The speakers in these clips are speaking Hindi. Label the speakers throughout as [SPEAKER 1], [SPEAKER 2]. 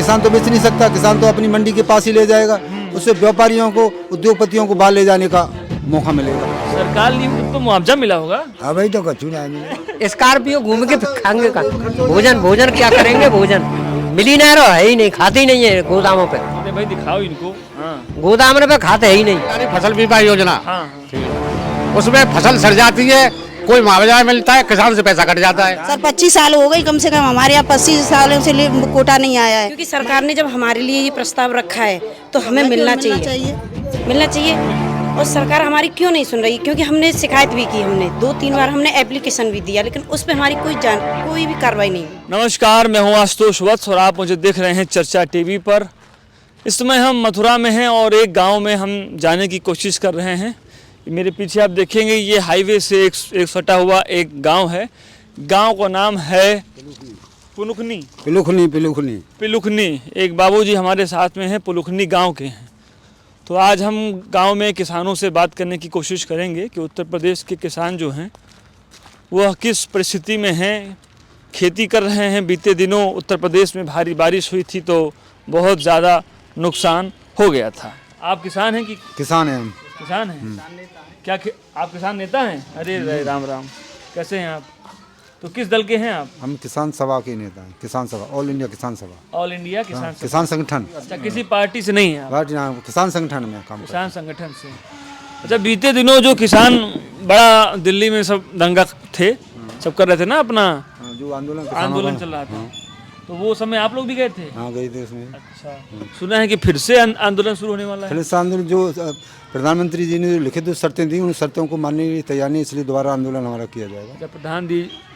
[SPEAKER 1] किसान तो बेच नहीं सकता, किसान तो अपनी मंडी के पास ही ले जाएगा, उससे व्यापारियों को, उद्योगपतियों को बाहर ले जाने का मौका मिलेगा।
[SPEAKER 2] सरकार ने तो मुआवजा मिला होगा।
[SPEAKER 1] हाँ भाई, तो कचू नहीं।
[SPEAKER 3] स्कॉर्पियो घूम के खाएंगे का भोजन क्या करेंगे? भोजन मिलीनियर है ही नहीं, खाते ही नहीं है गोदामों पे।
[SPEAKER 2] अरे भाई दिखाओ इनको। हाँ।
[SPEAKER 3] गोदाम पे खाते है ही नहीं।
[SPEAKER 4] फसल बीमा योजना,
[SPEAKER 2] हाँ।
[SPEAKER 4] उसमें फसल सड़ जाती है, कोई मुआवजा मिलता है, किसान से पैसा कट जाता है।
[SPEAKER 5] सर 25 साल हो गई कम से कम, हमारे यहाँ 25 सालों से कोटा नहीं आया है। क्योंकि सरकार ने जब हमारे लिए ये प्रस्ताव रखा है तो हमें मिलना चाहिए। और सरकार हमारी क्यों नहीं सुन रही? क्योंकि हमने शिकायत भी की, हमने 2-3 बार हमने एप्लीकेशन भी दिया, लेकिन उस पर हमारी कोई भी कार्रवाई नहीं हुई।
[SPEAKER 2] नमस्कार, मैं हूँ आशुतोष वत्स और आप मुझे देख रहे हैं चर्चा टीवी पर। इस समय हम मथुरा में हैं और एक गांव में हम जाने की कोशिश कर रहे हैं। मेरे पीछे आप देखेंगे ये हाईवे से एक सटा हुआ एक गांव है। गांव का नाम है पिलुखनी। एक बाबूजी हमारे साथ में हैं, पिलुखनी गांव के हैं। तो आज हम गांव में किसानों से बात करने की कोशिश करेंगे कि उत्तर प्रदेश के किसान जो हैं वह किस परिस्थिति में हैं, खेती कर रहे हैं। बीते दिनों उत्तर प्रदेश में भारी बारिश हुई थी तो बहुत ज़्यादा नुकसान हो गया था। आप किसान हैं कि?
[SPEAKER 1] किसान है हम।
[SPEAKER 2] किसान हैं। क्या आप किसान नेता हैं? अरे राम राम, कैसे हैं आप? तो किस दल के हैं आप?
[SPEAKER 1] हम किसान सभा के नेता हैं। किसान सभा, ऑल इंडिया किसान सभा।
[SPEAKER 2] ऑल इंडिया
[SPEAKER 1] किसान संगठन।
[SPEAKER 2] अच्छा, किसी पार्टी से नहीं है आप?
[SPEAKER 1] किसान संगठन में काम।
[SPEAKER 2] किसान संगठन से। अच्छा, बीते दिनों जो किसान बड़ा दिल्ली में सब दंगा थे, सब कर रहे थे ना अपना
[SPEAKER 1] जो
[SPEAKER 2] आंदोलन चल रहा था, तो वो समय आप लोग भी गए थे?
[SPEAKER 1] हाँ, गए थे उसमें।
[SPEAKER 2] अच्छा, सुना है कि फिर से आंदोलन शुरू होने वाला है।
[SPEAKER 1] फिर से आंदोलन, जो प्रधानमंत्री जी ने लिखित शर्तें दी, उन शर्तों को मानने के लिए तैयार नहीं, इसलिए दोबारा आंदोलन हमारा किया जाएगा।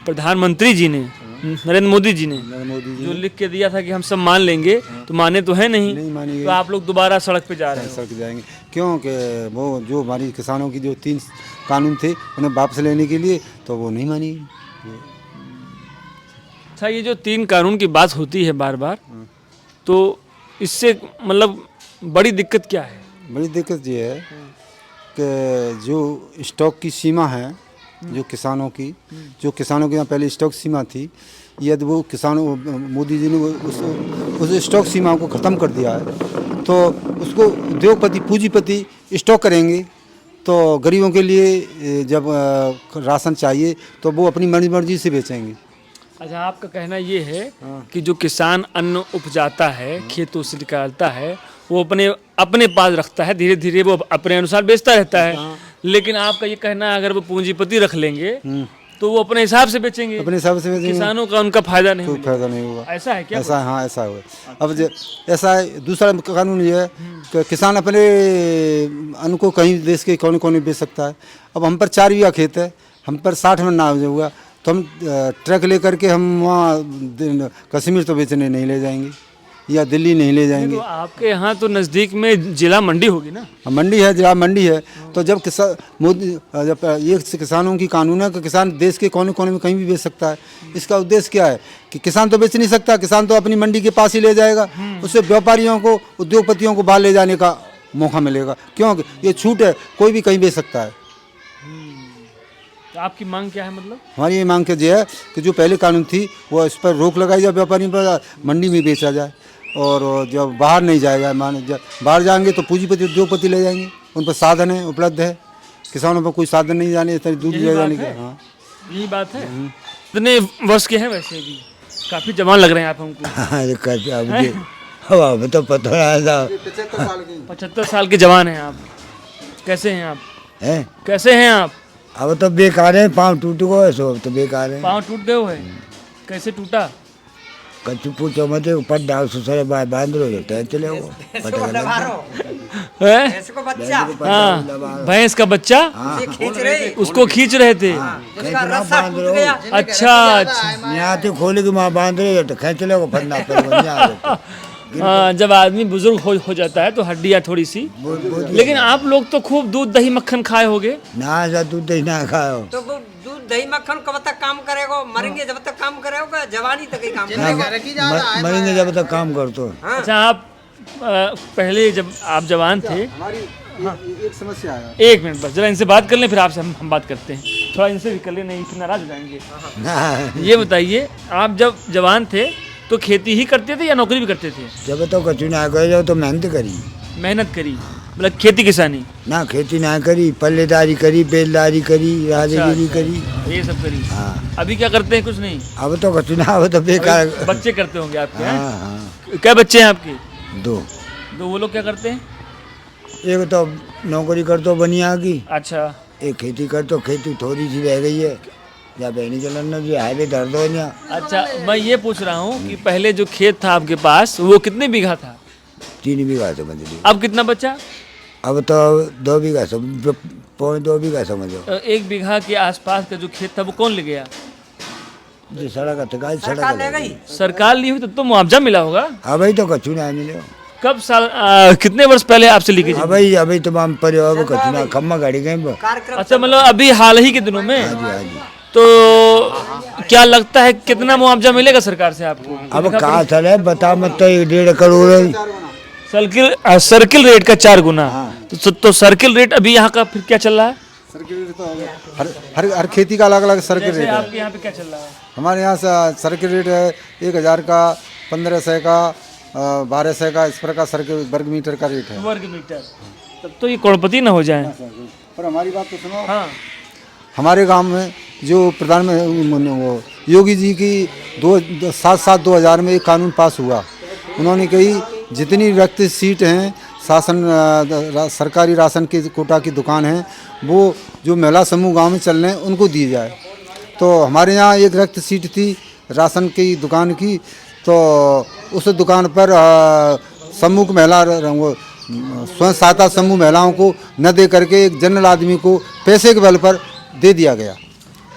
[SPEAKER 1] प्रधानमंत्री जी ने, नरेंद्र मोदी जी ने जो लिख के दिया था कि हम सब मान लेंगे, तो माने तो है नहीं मानेंगे। तो आप लोग दोबारा सड़क पे जा रहे हैं? सड़क जाएंगे क्योंकि वो जो हमारी किसानों की जो 3 कानून थे उन्हें वापस लेने के लिए, तो वो नहीं मानी।
[SPEAKER 2] अच्छा, ये जो 3 कानून की बात होती है बार बार, तो इससे मतलब बड़ी दिक्कत क्या है?
[SPEAKER 1] बड़ी दिक्कत ये है कि जो स्टॉक की सीमा है, जो किसानों के यहाँ पहले स्टॉक सीमा थी, यदि वो किसानों, मोदी जी ने उस स्टॉक सीमा को ख़त्म कर दिया है, तो उसको उद्योगपति, पूंजीपति स्टॉक करेंगे, तो गरीबों के लिए जब राशन चाहिए तो वो अपनी मर्जी से बेचेंगे।
[SPEAKER 2] अच्छा, आपका कहना ये है कि जो किसान अन्न उपजाता है, खेतों से निकालता है, वो अपने पास रखता है, धीरे धीरे वो अपने अनुसार बेचता रहता है। लेकिन आपका ये कहना है अगर वो पूंजीपति रख लेंगे तो वो अपने हिसाब से बेचेंगे, किसानों का उनका फायदा नहीं
[SPEAKER 1] होगा।
[SPEAKER 2] ऐसा है क्या?
[SPEAKER 1] ऐसा है, हाँ ऐसा हुआ। अब ऐसा है, दूसरा कानून ये है कि किसान अपने अन्न को कहीं देश के कोने कोने बेच सकता है। अब हम पर 4 बीघा खेत है, हम पर 60 मन ना होगा, तो हम ट्रक लेकर के हम वहाँ कश्मीर तो बेचने नहीं ले जाएंगे या दिल्ली नहीं ले जाएंगे।
[SPEAKER 2] तो आपके यहाँ तो नज़दीक में जिला मंडी होगी ना?
[SPEAKER 1] मंडी है, जिला मंडी है। तो जब ये किसानों की कानून है कि किसान देश के कोने कोने में कहीं भी बेच सकता है। इसका उद्देश्य क्या है कि किसान तो बेच नहीं सकता, किसान तो अपनी मंडी के पास ही ले जाएगा, उससे व्यापारियों को, उद्योगपतियों को बाहर ले जाने का मौका मिलेगा। क्योंकि ये छूट है, कोई भी कहीं बेच सकता है।
[SPEAKER 2] तो आपकी मांग क्या है? मतलब
[SPEAKER 1] हमारी ये मांग ये है कि जो पहले कानून थी वो इस पर रोक लगाई जाए, व्यापारियों पर, मंडी में बेचा जाए, और जब बाहर नहीं जाएगा, जब बाहर जाएंगे तो पूंजीपति, उद्योगपति ले जाएंगे, उन पर साधन है, उपलब्ध है। किसानों पर कोई साधन नहीं जाने, दूध ले जाने का। हाँ,
[SPEAKER 2] यही बात है। इतने वर्ष के हैं वैसे भी, काफ़ी जवान लग रहे हैं आप हमको।
[SPEAKER 1] हमें तो पता है
[SPEAKER 2] 75 साल के जवान हैं आप। कैसे हैं आप? कैसे हैं आप?
[SPEAKER 1] अब तो बेकार है, पाँव टूट गए, सो तो बेकार है।
[SPEAKER 2] पाँव टूट गए है? कैसे टूटा?
[SPEAKER 1] कच्चू पूछो मत, पट डाल सुसरे बांध लो, चले वो
[SPEAKER 2] भैंस का बच्चा उसको खींच रहे थे। अच्छा,
[SPEAKER 1] यहाँ तो खोले की माँ बांध रहे तो खींच ले, फटना।
[SPEAKER 2] जब आदमी बुजुर्ग हो जाता है तो हड्डियाँ थोड़ी सी। लेकिन आप लोग तो खूब दूध दही मक्खन खाए होगे
[SPEAKER 1] ना? दूध दही ना खाओ
[SPEAKER 3] तो दूध दही मक्खन कब तक काम करेगा? मरेंगे जब तक काम करेगा, जवानी तक ही काम करेगा।
[SPEAKER 1] मरेंगे जब तक काम कर तो।
[SPEAKER 2] अच्छा, आप पहले जब आप जवान थे,
[SPEAKER 1] एक समस्या है।
[SPEAKER 2] 1 मिनट बस, जरा इनसे बात कर लें, फिर आपसे हम बात करते हैं। थोड़ा इनसे भी कर लें, नहीं नाराज हो जाएंगे। ये बताइए, आप जब जवान थे तो खेती ही करते थे या नौकरी भी करते थे?
[SPEAKER 6] जब तो कचू ना गए जाओ तो मेहनत करी
[SPEAKER 2] मेहनत करी, मतलब खेती किसानी।
[SPEAKER 6] ना, खेती ना करी, पल्लेदारी करी, बेलदारी करी, राजगिरी
[SPEAKER 2] अच्छा,
[SPEAKER 6] करी।
[SPEAKER 2] ये सब करी।
[SPEAKER 6] हाँ।
[SPEAKER 2] अभी क्या करते हैं? कुछ नहीं।
[SPEAKER 6] अब तो कचू ना, अब तो बेकार।
[SPEAKER 2] बच्चे करते होंगे आपके? हैं?
[SPEAKER 6] हाँ हाँ,
[SPEAKER 2] क्या बच्चे हैं आपके?
[SPEAKER 6] 2।
[SPEAKER 2] तो वो लोग क्या करते हैं?
[SPEAKER 6] एक तो नौकरी कर तो बनिया की,
[SPEAKER 2] अच्छा,
[SPEAKER 6] एक खेती कर तो खेती थोड़ी सी रह गई है, या बहनी चलन जो हाईवे दर्द हो गया।
[SPEAKER 2] अच्छा, मैं ये पूछ रहा हूँ कि पहले जो खेत था आपके पास वो कितने बीघा था?
[SPEAKER 6] 3 बीघा समझ ली।
[SPEAKER 2] अब कितना बचा?
[SPEAKER 6] अब तो 2 बीघा, 2.2 बीघा समझो।
[SPEAKER 2] 1 बीघा के आसपास का जो खेत था वो कौन ले गया?
[SPEAKER 6] जी, सड़क सड़क ले गई।
[SPEAKER 2] सरकार ली हुई तो मुआवजा मिला होगा।
[SPEAKER 6] अब ही तो कचू ना मिले।
[SPEAKER 2] कब साल कितने वर्ष पहले आपसे लीकेज?
[SPEAKER 6] अभी तमाम परिवार कचू ना खम्मा गाड़ी गए।
[SPEAKER 2] अच्छा, मतलब अभी हाल ही के दिनों में?
[SPEAKER 6] हाँ जी, हाँ जी।
[SPEAKER 2] तो क्या लगता है कितना मुआवजा मिलेगा सरकार से आपको?
[SPEAKER 6] अब कहाँ चल है बता मत, तो 1.5 करोड़ है।
[SPEAKER 2] सर्किल रेट का 4 गुना। तो सर्किल रेट अभी यहाँ का फिर क्या चल रहा है?
[SPEAKER 1] सर्किल रेट तो हर खेती का अलग अलग सर्किल
[SPEAKER 2] जैसे
[SPEAKER 1] रेट है।
[SPEAKER 2] आपके यहाँ पे क्या चल रहा है?
[SPEAKER 1] हमारे यहाँ सर्किल रेट है 1000 का, 1500 का, 1200 का, इस प्रकार सर्किल वर्ग मीटर का रेट है।
[SPEAKER 2] वर्ग मीटर। तब तो ये करोड़पति ना हो जाए।
[SPEAKER 1] पर हमारी बात तो सुनो।
[SPEAKER 2] हाँ।
[SPEAKER 1] हमारे गांव में जो प्रधानमंत्री योगी जी की 7/7/2000 में एक कानून पास हुआ। उन्होंने कही जितनी रिक्त सीट हैं सरकारी राशन के कोटा की दुकान है, वो जो महिला समूह गांव में चल रहे हैं उनको दी जाए। तो हमारे यहाँ एक रिक्त सीट थी राशन की दुकान की, तो उस दुकान पर समूह महिला स्वयं सहायता समूह महिलाओं को न दे करके एक जनरल आदमी को पैसे के बल पर दे दिया गया।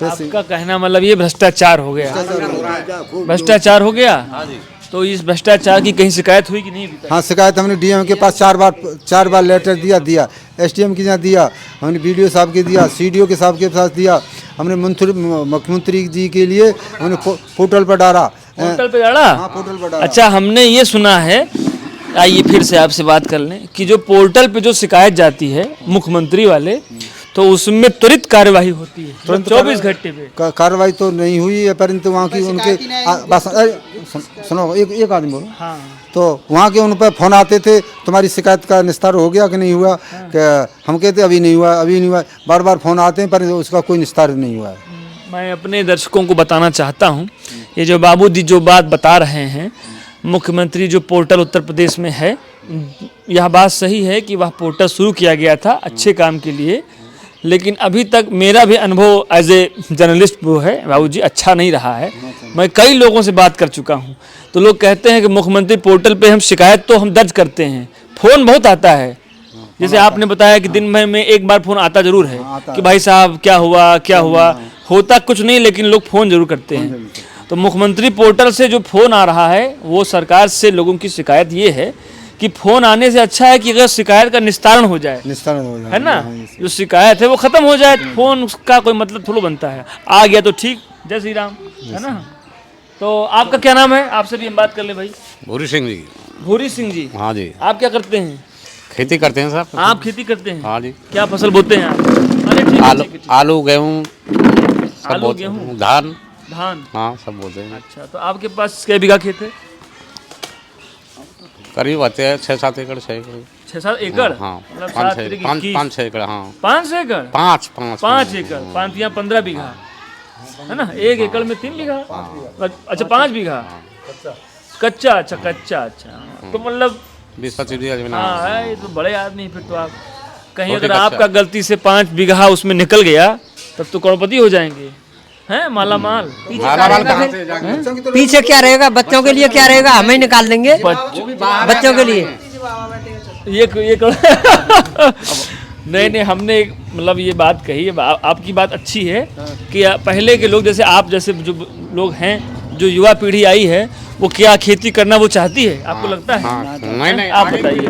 [SPEAKER 2] आपका कहना मतलब ये भ्रष्टाचार हो गया? भ्रष्टाचार हो गया। तो इस भ्रष्टाचार की कहीं शिकायत हुई कि नहीं?
[SPEAKER 1] हाँ, शिकायत हमने डीएम के पास 4 बार लेटर दिया, एसडीएम के यहाँ दिया, हमने बीडीओ साहब के दिया, सीडीओ के साहब के पास दिया, हमने मुख्यमंत्री जी के लिए हमने पोर्टल पर डाला।
[SPEAKER 2] पोर्टल पे डाला?
[SPEAKER 1] हाँ, पोर्टल पर डाला।
[SPEAKER 2] अच्छा, हमने ये सुना है, आइए फिर से आपसे बात कर लें, कि जो पोर्टल पे जो शिकायत जाती है मुख्यमंत्री वाले, तो उसमें त्वरित कार्यवाही होती है, तुरंत 24 घंटे पे।
[SPEAKER 1] कार्रवाई तो नहीं हुई है, परंतु वहाँ की उनके सुनो, एक आदमी बोलो।
[SPEAKER 2] हाँ।
[SPEAKER 1] तो वहाँ के उन पर फोन आते थे, तुम्हारी शिकायत का निस्तार हो गया कि नहीं हुआ? कि हम कहते अभी नहीं हुआ। बार बार फोन आते हैं पर उसका कोई निस्तार नहीं हुआ है।
[SPEAKER 2] मैं अपने दर्शकों को बताना चाहता हूँ, ये जो बाबू जी जो बात बता रहे हैं, मुख्यमंत्री जो पोर्टल उत्तर प्रदेश में है, यह बात सही है कि वह पोर्टल शुरू किया गया था अच्छे काम के लिए, लेकिन अभी तक मेरा भी अनुभव एज ए जर्नलिस्ट वो है बाबू जी, अच्छा नहीं रहा है। मैं कई लोगों से बात कर चुका हूँ, तो लोग कहते हैं कि मुख्यमंत्री पोर्टल पे हम शिकायत तो हम दर्ज करते हैं, फ़ोन बहुत आता है। जैसे आपने बताया कि दिन भर में 1 बार फ़ोन आता ज़रूर है कि भाई साहब क्या हुआ, होता कुछ नहीं, लेकिन लोग फ़ोन ज़रूर करते हैं। तो मुख्यमंत्री पोर्टल से जो फ़ोन आ रहा है, वो सरकार से लोगों की शिकायत ये है कि फ़ोन आने से अच्छा है कि अगर शिकायत का निस्तारण हो जाए, है ना, जो शिकायत है वो ख़त्म हो जाए। फ़ोन का कोई मतलब थोड़ा बनता है, आ गया तो ठीक, जय श्री राम, है ना। तो आपका क्या नाम है? आपसे भी हम बात कर ले भाई।
[SPEAKER 4] भूरी सिंह जी।
[SPEAKER 2] भूरी सिंह जी।
[SPEAKER 4] हाँ जी।
[SPEAKER 2] आप क्या करते हैं?
[SPEAKER 4] खेती करते हैं साहब।
[SPEAKER 2] आप खेती करते हैं?
[SPEAKER 4] हाँ जी।
[SPEAKER 2] क्या फसल बोते हैं आप? अरे ठीक है, ठीक है, ठीक है।
[SPEAKER 4] आलू गेहूँ सब
[SPEAKER 2] आलू,
[SPEAKER 4] बोते
[SPEAKER 2] गेहूं,
[SPEAKER 4] हैं, धान। हाँ, सब बोते हैं।
[SPEAKER 2] अच्छा, तो आपके पास क्या बीघा खेत है?
[SPEAKER 4] करीब आते हैं 6-7 एकड़, 6 एकड़।
[SPEAKER 2] 6-7 एकड़?
[SPEAKER 4] हाँ,
[SPEAKER 2] मतलब
[SPEAKER 4] 5-6 एकड़। हाँ,
[SPEAKER 2] 5 एकड़?
[SPEAKER 4] 5
[SPEAKER 2] एकड़, 5 या 15 बीघा, है ना। 1 एकड़ में 3 बीघा। अच्छा, 5 बीघा कच्चा। अच्छा, तो मतलब
[SPEAKER 4] 20-25 बीघा जमीन।
[SPEAKER 2] हाँ, ये तो बड़े आदमी। फिर तो आप कहीं अगर आपका गलती से 5 बीघा उसमें निकल गया, तब तो करोड़पति हो जाएंगे, हैं, माला माल।
[SPEAKER 3] पीछे क्या रहेगा? बच्चों के लिए क्या रहेगा? हमें निकाल देंगे बच्चों के लिए।
[SPEAKER 2] ये नहीं, हमने मतलब ये बात कही है, आपकी बात अच्छी है कि पहले के लोग जैसे जो लोग हैं, जो युवा पीढ़ी आई है, वो क्या खेती करना वो चाहती है, आपको लगता है?
[SPEAKER 4] नहीं,
[SPEAKER 2] आप बताइए।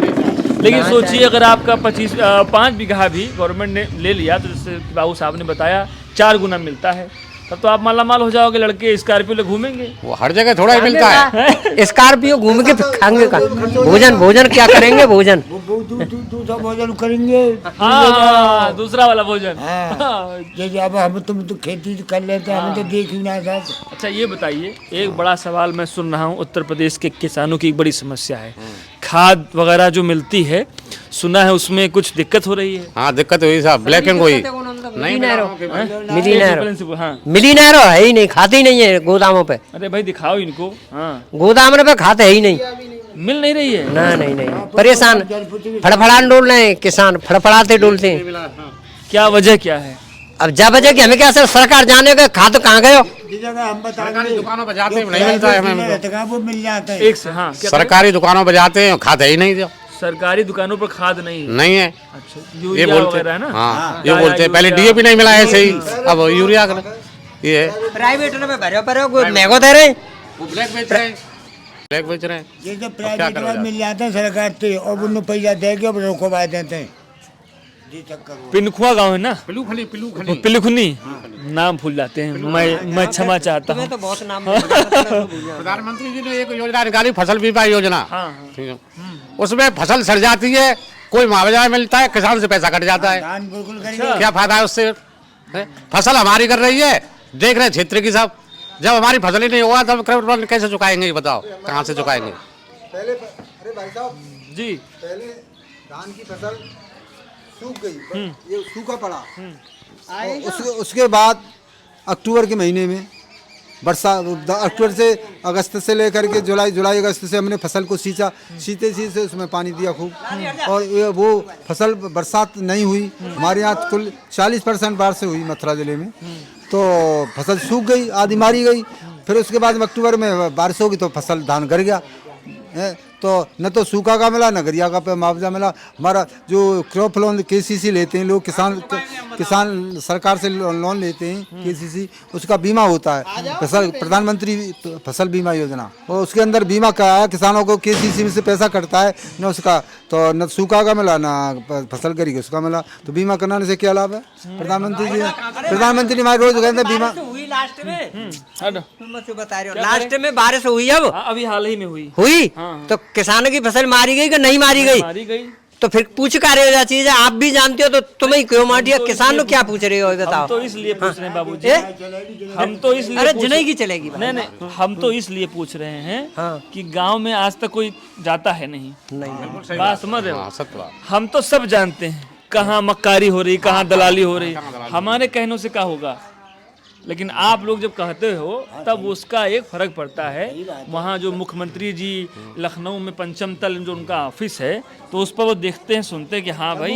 [SPEAKER 2] लेकिन सोचिए अगर आपका 5 बीघा भी गवर्नमेंट ने ले लिया, तो जैसे बाबू साहब ने बताया 4 गुना मिलता है, तब तो आप मालामाल हो जाओगे, लड़के स्कॉर्पियो ले घूमेंगे।
[SPEAKER 4] वो हर जगह थोड़ा ही मिलता है।
[SPEAKER 3] स्कॉर्पियो घूम के खाएंगे का भोजन क्या करेंगे भोजन?
[SPEAKER 6] दूसरा भोजन करेंगे।
[SPEAKER 2] हाँ, दूसरा वाला भोजन।
[SPEAKER 6] हाँ, जैसे अब हम तुम तो खेती कर लेते हैं, हमें तो देख ही ना था।
[SPEAKER 2] अच्छा ये बताइए, एक बड़ा सवाल मैं सुन रहा हूँ, उत्तर प्रदेश के किसानों की एक बड़ी समस्या है, खाद वगैरह जो मिलती है, सुना है उसमें कुछ दिक्कत हो रही है।
[SPEAKER 4] हाँ दिक्कत हुई साहब, ब्लैक एंड कोई नहीं
[SPEAKER 3] मिलीनर है ही नहीं, खाते ही नहीं है गोदामों पे।
[SPEAKER 2] अरे भाई दिखाओ इनको। हाँ,
[SPEAKER 3] गोदाम पे खाते है ही नहीं,
[SPEAKER 2] मिल नहीं रही है।
[SPEAKER 3] ना नहीं परेशान, फड़फड़ान डोल रहे हैं किसान, फड़फड़ाते डोलते हैं।
[SPEAKER 2] क्या वजह क्या है?
[SPEAKER 3] अब जा बजे कि हमें क्या सर सरकार जाने का खाद कहाँ गए हो?
[SPEAKER 6] हम
[SPEAKER 4] सरकारी दुकानों पर जाते हैं नहीं मिलता है हमें,
[SPEAKER 6] वो मिल जाता है।
[SPEAKER 2] एक से हाँ,
[SPEAKER 4] सरकारी दुकानों पर जाते हैं खाते ही नहीं जो
[SPEAKER 2] सरकारी दुकानों पर खाद नहीं
[SPEAKER 4] है।
[SPEAKER 2] अच्छा,
[SPEAKER 4] ये
[SPEAKER 2] यूरिया
[SPEAKER 4] बोलते
[SPEAKER 2] वगैरह है ना।
[SPEAKER 4] हाँ, ये बोलते हैं पहले डीएपी नहीं मिला ऐसे ही, अब यूरिया ये है।
[SPEAKER 3] प्राइवेट में भरे पर महंगो दे रहे,
[SPEAKER 4] वो ब्लैक बेच रहे हैं, ब्लैक बेच रहे हैं।
[SPEAKER 6] ये तो प्राइवेट में मिल जाते हैं सरकार से, और उन्हें पैसा देके अब रोकवा देते हैं।
[SPEAKER 2] पिनखुआ गांव है ना,
[SPEAKER 4] पिलूखली
[SPEAKER 2] पिलुखनी, नाम भूल जाते हैं, मैं क्षमा चाहता हूँ।
[SPEAKER 3] तो बहुत नाम
[SPEAKER 4] प्रधानमंत्री जी ने एक योजना निकाली, फसल बीमा योजना।
[SPEAKER 2] हाँ,
[SPEAKER 4] ठीक है, उसमें फसल सड़ जाती है, कोई मुआवजा मिलता है, किसान से पैसा कट जाता है।
[SPEAKER 6] बिल्कुल करेंगे।
[SPEAKER 4] क्या फायदा है उससे? फसल हमारी कर रही है, देख रहे हैं क्षेत्र की सब, जब हमारी फसल ही नहीं हुआ तब कैसे चुकाएंगे? ये बताओ कहाँ से चुकाएंगे?
[SPEAKER 1] पहले अरे भाई साहब
[SPEAKER 2] जी,
[SPEAKER 1] पहले धान की फसल सूख गई, ये सूखा पड़ा, उसके बाद अक्टूबर के महीने में अक्टूबर से अगस्त से लेकर के जुलाई अगस्त से हमने फसल को सींचे उसमें पानी दिया खूब, और वो फसल बरसात नहीं हुई। हमारे यहाँ कुल 40% बारिश हुई मथुरा जिले में, तो फसल सूख गई, आधी मारी गई। फिर उसके बाद अक्टूबर में बारिश होगी तो फसल धान गर गया है, तो न तो सूखा का मिला न गरिया का मुआवजा मिला। हमारा जो क्रॉप लोन केसीसी लेते हैं लोग, किसान सरकार से लोन लेते हैं केसीसी, उसका बीमा होता है प्रधानमंत्री फसल बीमा योजना, और उसके अंदर बीमा कराया किसानों को, केसीसी में से पैसा कटता है न उसका, तो न सूखा का मिला न फसल गरी उसका मिला। तो बीमा कराने से क्या लाभ है? प्रधानमंत्री हमारे रोज कहते हैं बीमा
[SPEAKER 3] लास्ट में बारिश हुई, अब
[SPEAKER 2] अभी हाल ही में
[SPEAKER 3] हुई तो किसानों की फसल मारी गई कि नहीं मारी गई? तो फिर पूछ का रहे चीज है, आप भी जानते हो, तो तुम्हें क्यों मारिया? किसान लोग क्या पूछ रहे हो बताओ?
[SPEAKER 2] हम तो इसलिए पूछ रहे हैं बाबूजी, हम तो इसलिए
[SPEAKER 3] अरे जिन्हें की चलेगी
[SPEAKER 2] नहीं, हम तो इसलिए पूछ रहे हैं कि गांव में आज तक कोई जाता है नहीं, बात समझ रहे हो? हम तो सब जानते हैं कहाँ मक्कारी हो रही, कहाँ दलाली हो रही, हमारे कहनों से क्या होगा। लेकिन आप लोग जब कहते हो तब उसका एक फर्क पड़ता है। वहाँ जो मुख्यमंत्री जी लखनऊ में पंचम तल जो उनका ऑफिस है, तो उस पर वो देखते हैं, सुनते हैं कि हाँ भाई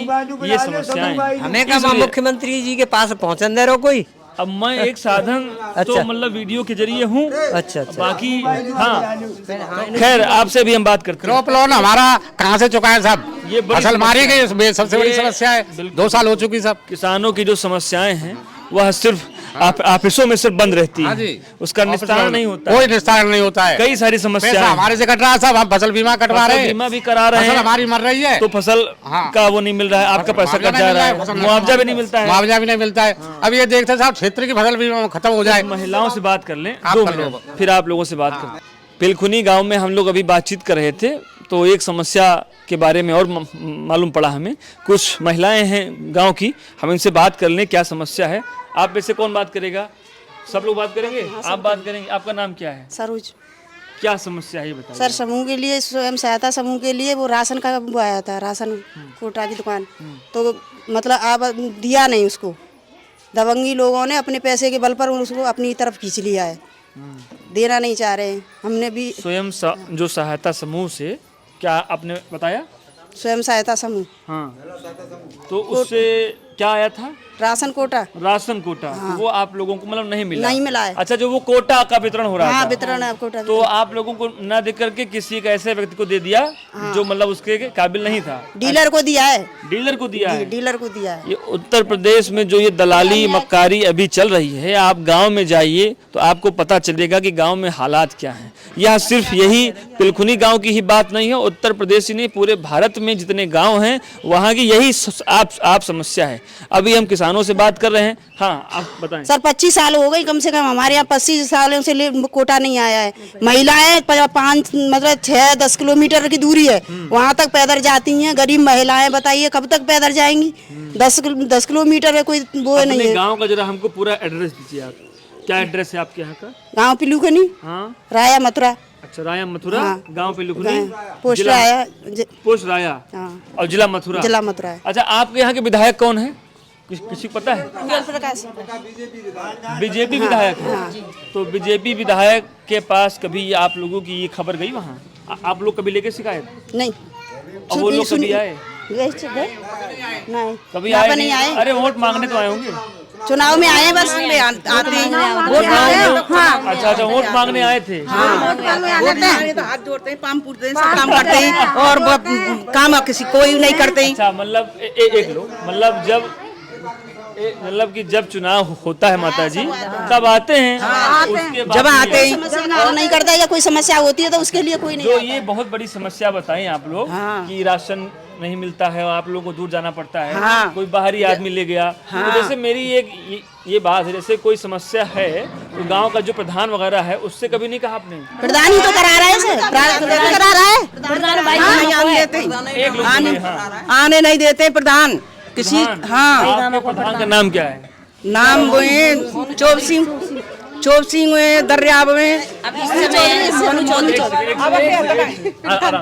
[SPEAKER 2] ये समस्याएं,
[SPEAKER 3] हमें क्या मुख्यमंत्री जी के पास पहुँचन दे रहे हो कोई?
[SPEAKER 2] अब मैं एक साधन तो मतलब वीडियो के जरिए हूँ।
[SPEAKER 3] अच्छा,
[SPEAKER 2] बाकी हाँ, खैर आपसे भी हम बात करते हैं।
[SPEAKER 4] क्रॉप लोन हमारा कहाँ से चुकाए साहब?
[SPEAKER 2] ये
[SPEAKER 4] फसल मारी गई, उसमें सबसे बड़ी समस्या है। 2 साल हो चुकी सब।
[SPEAKER 2] किसानों की जो समस्याएं हैं वह सिर्फ ऑफिसों में सिर्फ बंद रहती है, उसका निस्तारण नहीं होता,
[SPEAKER 4] कोई निस्तारण नहीं होता है।
[SPEAKER 2] कई सारी समस्याएं
[SPEAKER 4] हमारे से कट रहा है सब, हम फसल बीमा कटवा रहे हैं,
[SPEAKER 2] बीमा भी करा रहे हैं,
[SPEAKER 4] हमारी मर रही है
[SPEAKER 2] तो फसल का वो नहीं मिल रहा है, आपका पैसा कट जा रहा है, मुआवजा भी नहीं मिलता है,
[SPEAKER 4] मुआवजा भी नहीं मिलता है। अब ये देखते साहब क्षेत्र की फसल बीमा खत्म हो जाए।
[SPEAKER 2] महिलाओं से बात कर लें 2 मिनट, फिर आप लोगों से बात करें। पिलखुनी गांव में हम लोग अभी बातचीत कर रहे थे, तो एक समस्या के बारे में और मालूम पड़ा हमें। कुछ महिलाएं हैं गांव की, हम इनसे बात कर लें क्या समस्या है। आप में से कौन बात करेगा? सब लोग बात करेंगे? आप बात करेंगे। आपका नाम क्या है?
[SPEAKER 5] सरोज।
[SPEAKER 2] क्या समस्या है बताइए।
[SPEAKER 5] सर समूह के लिए, स्वयं सहायता समूह के लिए वो राशन का वो आया था, राशन कोटा की दुकान, तो मतलब अब दिया नहीं उसको, दबंगी लोगों ने अपने पैसे के बल पर उसको अपनी तरफ खींच लिया है, देना नहीं चाह रहे हैं। हमने भी
[SPEAKER 2] स्वयं जो सहायता समूह से, क्या आपने बताया?
[SPEAKER 5] स्वयं सहायता समूह,
[SPEAKER 2] हाँ, तो उससे क्या आया था?
[SPEAKER 5] राशन कोटा।
[SPEAKER 2] राशन कोटा, हाँ। वो आप लोगों को मतलब नहीं मिला?
[SPEAKER 5] नहीं मिला है।
[SPEAKER 2] अच्छा, जो वो कोटा का वितरण हो रहा
[SPEAKER 5] हाँ,
[SPEAKER 2] था,
[SPEAKER 5] वितरण है कोटा,
[SPEAKER 2] तो आप लोगों को न दे करके किसी एक ऐसे व्यक्ति को दे दिया, हाँ। जो मतलब उसके काबिल नहीं था।
[SPEAKER 5] डीलर को दिया है,
[SPEAKER 2] डीलर को दिया है,
[SPEAKER 5] डीलर को दिया है।
[SPEAKER 2] ये उत्तर प्रदेश में जो ये दलाली मक्कारी अभी चल रही है, आप गांव में जाइए तो आपको पता चलेगा कि गांव में हालात क्या हैं। यह सिर्फ यही पिलखुनी गांव की ही बात नहीं है, उत्तर प्रदेश ही नहीं पूरे भारत में जितने गांव हैं वहाँ की यही आप समस्या है। अभी हम किसानों से बात कर रहे हैं। हाँ, आप बताएं।
[SPEAKER 5] सर 25 साल हो गई कम से कम, हमारे यहाँ 25 सालों से कोटा नहीं आया है। महिलाएं 5 मतलब 6-10 किलोमीटर की दूरी है, वहाँ तक पैदल जाती हैं। गरीब महिलाएं बताइए कब तक पैदल जाएंगी? 10 किलोमीटर है, कोई वो नहीं है।
[SPEAKER 2] गाँव का जरा हमको पूरा एड्रेस दीजिए आप। क्या एड्रेस है आपके यहाँ का?
[SPEAKER 5] गाँव पिलूखनी,
[SPEAKER 2] हाँ,
[SPEAKER 5] राया मथुरा।
[SPEAKER 2] अच्छा, राया मथुरा,
[SPEAKER 5] हाँ।
[SPEAKER 2] गांव पिलुखनी,
[SPEAKER 5] पोस्ट राया,
[SPEAKER 2] पोस्ट राया,
[SPEAKER 5] हाँ।
[SPEAKER 2] और जिला मथुरा।
[SPEAKER 5] जिला मथुरा है।
[SPEAKER 2] अच्छा, आपके यहाँ के विधायक कौन है? किसी को पता है? बीजेपी विधायक है। तो बीजेपी विधायक के पास कभी आप लोगों की ये खबर गई वहाँ? आप लोग कभी लेके शिकायत?
[SPEAKER 5] नहीं।
[SPEAKER 2] और वो लोग कभी आए?
[SPEAKER 5] नहीं,
[SPEAKER 2] कभी
[SPEAKER 5] यहाँ
[SPEAKER 2] आए
[SPEAKER 5] पर नहीं आए।
[SPEAKER 2] अरे वोट मांगने तो आए होंगे।
[SPEAKER 5] चुनाव में आए बस, आते हैं वोट मांगने।
[SPEAKER 2] अच्छा, वोट मांगने आए थे।
[SPEAKER 5] तो हाथ जोड़ते हैं, पाम पूछते हैं, सब काम करते हैं, और काम किसी कोई नहीं करते।
[SPEAKER 2] अच्छा, मतलब एक लो, मतलब कि जब चुनाव होता है माता जी तब आते हैं। उसके बाद
[SPEAKER 5] जब आते हैं नहीं करता, या कोई समस्या होती है तो उसके लिए कोई नहीं।
[SPEAKER 2] जो ये बहुत बड़ी समस्या बताई आप लोग कि राशन नहीं मिलता है और आप लोगों को दूर जाना पड़ता है। कोई बाहरी आदमी ले गया। तो जैसे मेरी ये बात है, जैसे कोई समस्या है तो गांव का जो प्रधान वगैरह है उससे कभी नहीं कहा आपने?
[SPEAKER 5] प्रधान ही तो करा रहा है सर, करा रहा है। आने नहीं देते प्रधान किसी। हाँ,
[SPEAKER 2] आपके प्रधान का नाम क्या है?
[SPEAKER 5] नाम वो है चोप सिंह दर्याब में।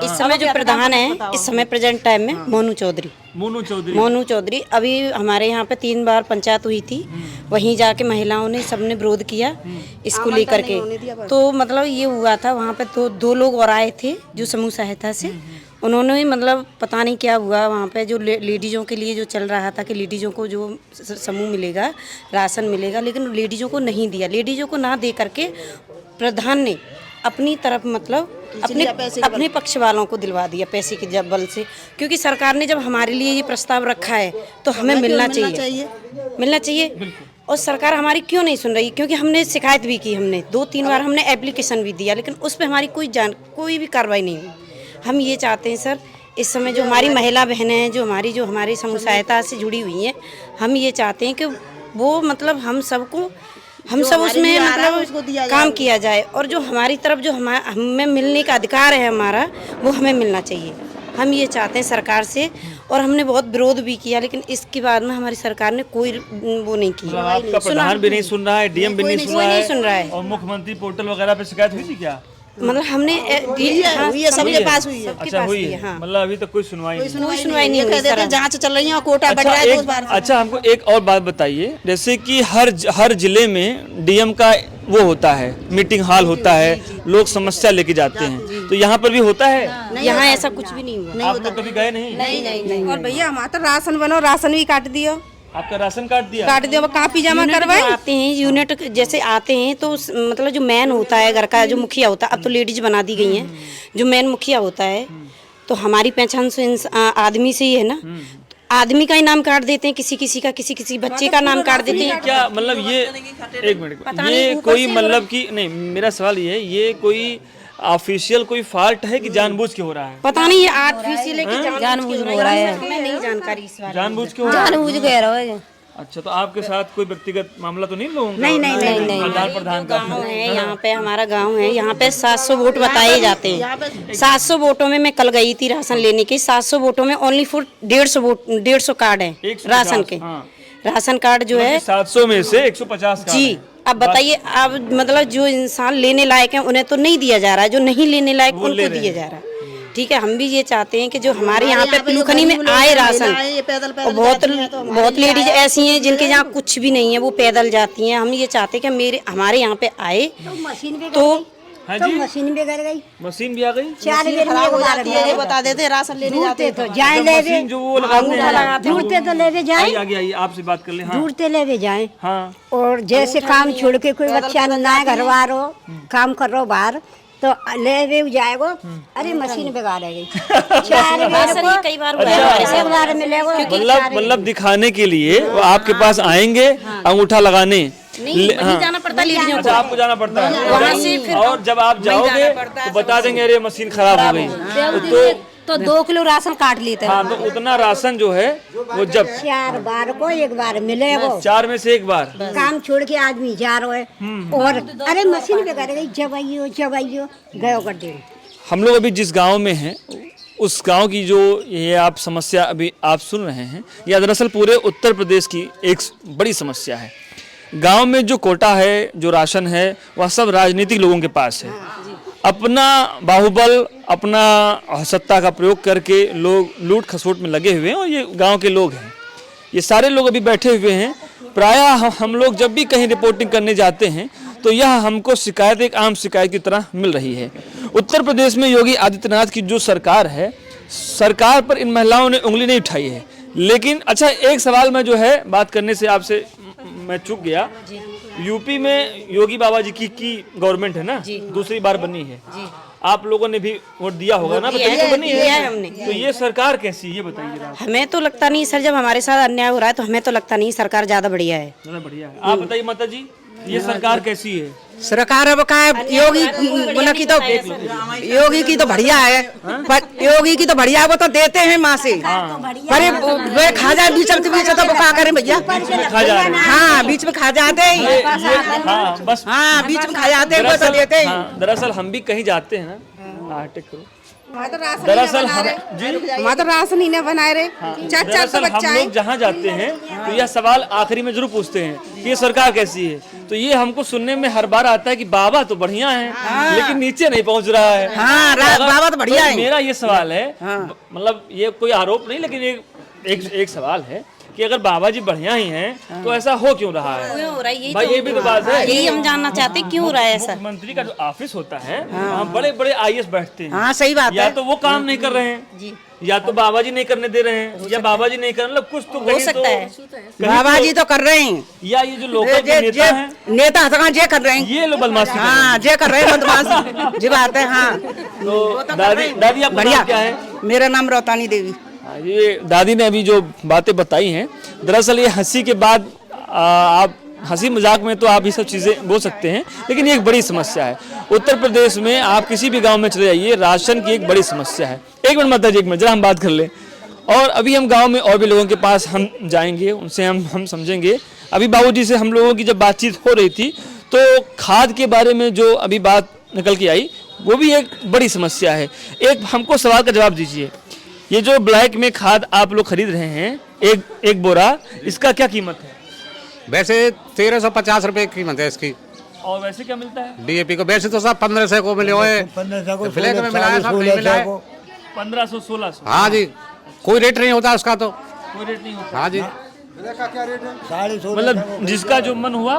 [SPEAKER 5] इस समय जो प्रधान है, इस समय प्रेजेंट टाइम में मोनू चौधरी। अभी हमारे यहाँ पे 3 बार पंचायत हुई थी, वहीं जाके महिलाओं ने सबने विरोध किया इसको लेकर के। तो मतलब ये हुआ था वहाँ पे दो लोग और आए थे जो समूह सहायता से, उन्होंने मतलब पता नहीं क्या हुआ वहाँ पे, जो लेडीज़ों के लिए जो चल रहा था कि लेडीज़ों को जो समूह मिलेगा, राशन मिलेगा, लेकिन लेडीज़ों को नहीं दिया। लेडीज़ों को ना दे करके प्रधान ने अपनी तरफ मतलब अपने पक्ष वालों को दिलवा दिया पैसे के बल से। क्योंकि सरकार ने जब हमारे लिए ये प्रस्ताव रखा है तो हमें मिलना चाहिए। और सरकार हमारी क्यों नहीं सुन रही? क्योंकि हमने शिकायत भी की, हमने 2-3 बार हमने एप्लीकेशन भी दिया, लेकिन उस पर हमारी कोई भी कार्रवाई नहीं हुई। हम ये चाहते हैं सर, इस समय जो हमारी महिला बहनें हैं, जो हमारी समूह सहायता से जुड़ी हुई हैं, हम ये चाहते हैं कि वो मतलब हम सब उसमें मतलब काम किया जाए, और जो हमारी तरफ जो हमें मिलने का अधिकार है हमारा, वो हमें मिलना चाहिए। हम ये चाहते हैं सरकार से, और हमने बहुत विरोध भी किया, लेकिन इसके बाद में हमारी सरकार ने कोई वो नहीं किया।
[SPEAKER 2] आपका प्रधान भी नहीं सुन रहा है, डीएम भी नहीं सुन रहा है, और मुख्यमंत्री पोर्टल वगैरह पे शिकायत हुई थी क्या?
[SPEAKER 5] मतलब हमने सबके पास हुई है।
[SPEAKER 2] अच्छा, हुई है। हाँ। मतलब अभी तक कोई सुनवाई
[SPEAKER 5] नहीं हुई। जांच चल रही है, कोटा बढ़ रहा है 2 बार।
[SPEAKER 2] अच्छा, हमको एक और बात बताइए, जैसे कि हर जिले में डीएम का वो होता है, मीटिंग हॉल होता है, लोग समस्या लेके जाते हैं, तो यहाँ पर भी होता है?
[SPEAKER 5] यहाँ ऐसा कुछ भी नहीं हुआ।
[SPEAKER 2] आप लोग कभी गए नहीं?
[SPEAKER 5] नहीं। और भैया हमारा तो राशन बनो, राशन भी काट दियो।
[SPEAKER 2] आपका राशन काट दिया?
[SPEAKER 5] कापी जमा करवाए। आते हैं यूनिट, जैसे आते हैं तो मतलब जो मैन होता है घर का, जो मुखिया होता है, अब तो लेडीज बना दी गई हैं, जो मैन मुखिया होता है, तो हमारी पहचान से आदमी से ही है ना, आदमी का ही नाम काट देते हैं, किसी बच्चे का नाम काट देते हैं।
[SPEAKER 2] क्या मतलब ये, एक मिनट, ये कोई मतलब कि नहीं, मेरा सवाल ये है, ये कोई ऑफिशियल कोई फॉल्ट है कि जानबूझ के हो रहा है?
[SPEAKER 5] पता नहीं, ये आर्टिफिशियल है कि जानबूझ के हो रहा है, हमें नहीं जानकारी इस बारे में।
[SPEAKER 2] जानबूझ के हो रहा है?
[SPEAKER 5] जानबूझ के हो रहा है।
[SPEAKER 2] अच्छा, तो आपके साथ कोई व्यक्तिगत मामला तो नहीं लोगों का?
[SPEAKER 5] नहीं।
[SPEAKER 2] प्रधान का
[SPEAKER 5] गाँव है, यहाँ पे हमारा गांव है, यहाँ पे 700 वोट बताए जाते हैं। 700 वोटों में मैं कल गई थी राशन लेने के, 700 वोटों में ओनली फॉर 150 कार्ड है राशन के। राशन कार्ड जो है
[SPEAKER 2] 700 में से 150
[SPEAKER 5] जी। अब बताइए, अब मतलब जो इंसान लेने लायक है उन्हें तो नहीं दिया जा रहा है, जो नहीं लेने लायक उनको दिया जा रहा है। ठीक है, हम भी ये चाहते हैं कि जो हमारे यहाँ पे पिलुखनी में आए राशन, और बहुत लेडीज ऐसी हैं जिनके यहाँ कुछ भी नहीं है, वो पैदल जाती हैं। हम ये चाहते हैं कि हमारे यहाँ पे आए तो
[SPEAKER 7] मशीन भी कर गई,
[SPEAKER 2] मशीन भी आ गई,
[SPEAKER 7] 4 दिन में हो जाती है।
[SPEAKER 5] बता देते हैं राशन लेने जाते
[SPEAKER 7] तो जाए ले
[SPEAKER 2] मशीन जो वो लगाते हैं,
[SPEAKER 7] ढूंढते तो ले जाए,
[SPEAKER 2] आगे आपसे बात कर ले। हाँ।
[SPEAKER 7] ढूंढते ले जाए।
[SPEAKER 2] हाँ।
[SPEAKER 7] और जैसे काम छोड़ के कोई बच्चा ना है, घर वार हो, काम कर रहा हो बाहर, तो ले जाएगो, अरे मशीन बिगाड़ गई। 4
[SPEAKER 5] कई बार
[SPEAKER 2] मतलब दिखाने के लिए वो आपके पास आएंगे अंगूठा लगाने,
[SPEAKER 5] नहीं जाना पड़ता लेडीजों को।
[SPEAKER 2] अच्छा, आपको जाना पड़ता है
[SPEAKER 5] वहाँ से, फिर
[SPEAKER 2] और जब आप जाओगे तो बता देंगे अरे मशीन खराब हो गई।
[SPEAKER 5] तो 2 किलो राशन काट लेते हैं।
[SPEAKER 2] हाँ, तो उतना राशन जो है वो जब
[SPEAKER 7] 4 बार को एक बार मिले वो
[SPEAKER 2] 4 में से 1 बार
[SPEAKER 7] काम छोड़ के आदमी जा रहा है और अरे मशीन पे कर गई जब आइयो गयो कर दे।
[SPEAKER 2] हम लोग अभी जिस गांव में हैं उस गांव की जो ये आप समस्या अभी आप सुन रहे हैं, यह दरअसल पूरे उत्तर प्रदेश की एक बड़ी समस्या है। गांव में जो कोटा है, जो राशन है, वह सब राजनीतिक लोगों के पास है। अपना बाहुबल, अपना सत्ता का प्रयोग करके लोग लूट खसोट में लगे हुए हैं और ये गांव के लोग हैं। ये सारे लोग अभी बैठे हुए हैं। प्रायः हम लोग जब भी कहीं रिपोर्टिंग करने जाते हैं तो यह हमको शिकायत एक आम शिकायत की तरह मिल रही है। उत्तर प्रदेश में योगी आदित्यनाथ की जो सरकार है, सरकार पर इन महिलाओं ने उंगली नहीं उठाई है। लेकिन अच्छा, एक सवाल मैं जो है बात करने से आपसे मैं चूक गया। यूपी में योगी बाबा जी की गवर्नमेंट है ना, दूसरी बार बनी है। आप लोगों ने भी वोट दिया होगा ना, बताइए। तो बनी है
[SPEAKER 5] हमने।
[SPEAKER 2] तो ये सरकार कैसी है, ये बताइए आप।
[SPEAKER 5] हमें तो लगता नहीं सर, जब हमारे साथ अन्याय हो रहा है तो हमें तो लगता नहीं सरकार ज्यादा बढ़िया है।
[SPEAKER 2] ज़्यादा बढ़िया है। आप बताइए माता जी, ये सरकार कैसी है?
[SPEAKER 3] सरकार अब का योगी की तो बढ़िया है, पर योगी की तो बढ़िया है, वो तो देते हैं माँ से। पर वे खा जाए बीच में तो वो क्या करें भैया,
[SPEAKER 2] खा जा रहे हैं।
[SPEAKER 3] हाँ बीच में खा जाते हैं।
[SPEAKER 2] हाँ, बस
[SPEAKER 3] हाँ बीच में खा जाते हैं, वो तो देते हैं।
[SPEAKER 2] दरअसल हम भी कहीं जाते हैं ना, दरअसल हम
[SPEAKER 8] तो राशन ही न बनाए रहे।
[SPEAKER 2] दरअसल हम लोग जहाँ जाते हैं तो यह सवाल आखिरी में जरूर पूछते हैं कि ये सरकार कैसी है। तो ये हमको सुनने में हर बार आता है कि बाबा तो बढ़िया है, लेकिन नीचे नहीं पहुँच रहा है।
[SPEAKER 3] हाँ, बाबा तो बढ़िया है।
[SPEAKER 2] मेरा ये सवाल है, मतलब ये कोई आरोप नहीं, लेकिन एक सवाल है कि अगर बाबा जी बढ़िया ही हैं तो ऐसा हो क्यों रहा है?
[SPEAKER 5] क्यों हो रहा है,
[SPEAKER 2] भाई ये भी तो बात है।
[SPEAKER 5] यही हम जानना चाहते हैं, क्यों हो रहा है ऐसा।
[SPEAKER 2] मुख्यमंत्री का जो ऑफिस होता है, वहाँ बड़े बड़े आईएएस बैठते हैं।
[SPEAKER 3] हाँ सही बात
[SPEAKER 2] या
[SPEAKER 3] है।
[SPEAKER 2] तो वो काम नहीं कर रहे हैं, या तो बाबा जी नहीं करने दे रहे हैं, या बाबा जी नहीं कर, मतलब कुछ तो
[SPEAKER 5] हो सकता है।
[SPEAKER 3] बाबा जी तो कर रहे हैं,
[SPEAKER 2] या ये जो लोकल के नेता हैं,
[SPEAKER 3] नेता जे कर रहे हैं,
[SPEAKER 2] ये लोग बदमाशी कर रहे हैं।
[SPEAKER 3] हाँ जे कर रहे हैं बदमाशी, जी बात है। हाँ
[SPEAKER 2] तो दादी आपका नाम क्या है?
[SPEAKER 3] मेरा नाम रोतानी देवी।
[SPEAKER 2] ये दादी ने अभी जो बातें बताई हैं, दरअसल ये हंसी के बाद आप हंसी मजाक में तो आप ये सब चीज़ें बोल सकते हैं, लेकिन ये एक बड़ी समस्या है। उत्तर प्रदेश में आप किसी भी गांव में चले जाइए, राशन की एक बड़ी समस्या है। एक मिनट माता जी, एक मिनट जरा हम बात कर लें। और अभी हम गांव में और भी लोगों के पास हम जाएंगे, उनसे हम समझेंगे। अभी बाबूजी से हम लोगों की जब बातचीत हो रही थी तो खाद के बारे में जो अभी बात निकल के आई, वो भी एक बड़ी समस्या है। एक हमको सवाल का जवाब दीजिए, ये जो ब्लैक में खाद आप लोग खरीद रहे हैं, एक बोरा, इसका क्या कीमत है?
[SPEAKER 4] वैसे 1350 रुपए की कीमत है इसकी।
[SPEAKER 2] और वैसे क्या मिलता है?
[SPEAKER 4] डीएपी को वैसे तो सब 1500 को मिले हुए,
[SPEAKER 6] 1500 को
[SPEAKER 4] फ्लैग में मिला है, सब नहीं मिला है।
[SPEAKER 2] 1500-1600।
[SPEAKER 4] हाँ जी, कोई रेट नहीं होता उसका, तो
[SPEAKER 2] कोई रेट नहीं होता।
[SPEAKER 4] हाँ जी।
[SPEAKER 1] का क्या रेट है?
[SPEAKER 6] 16.5
[SPEAKER 2] मतलब जिसका जो मन हुआ।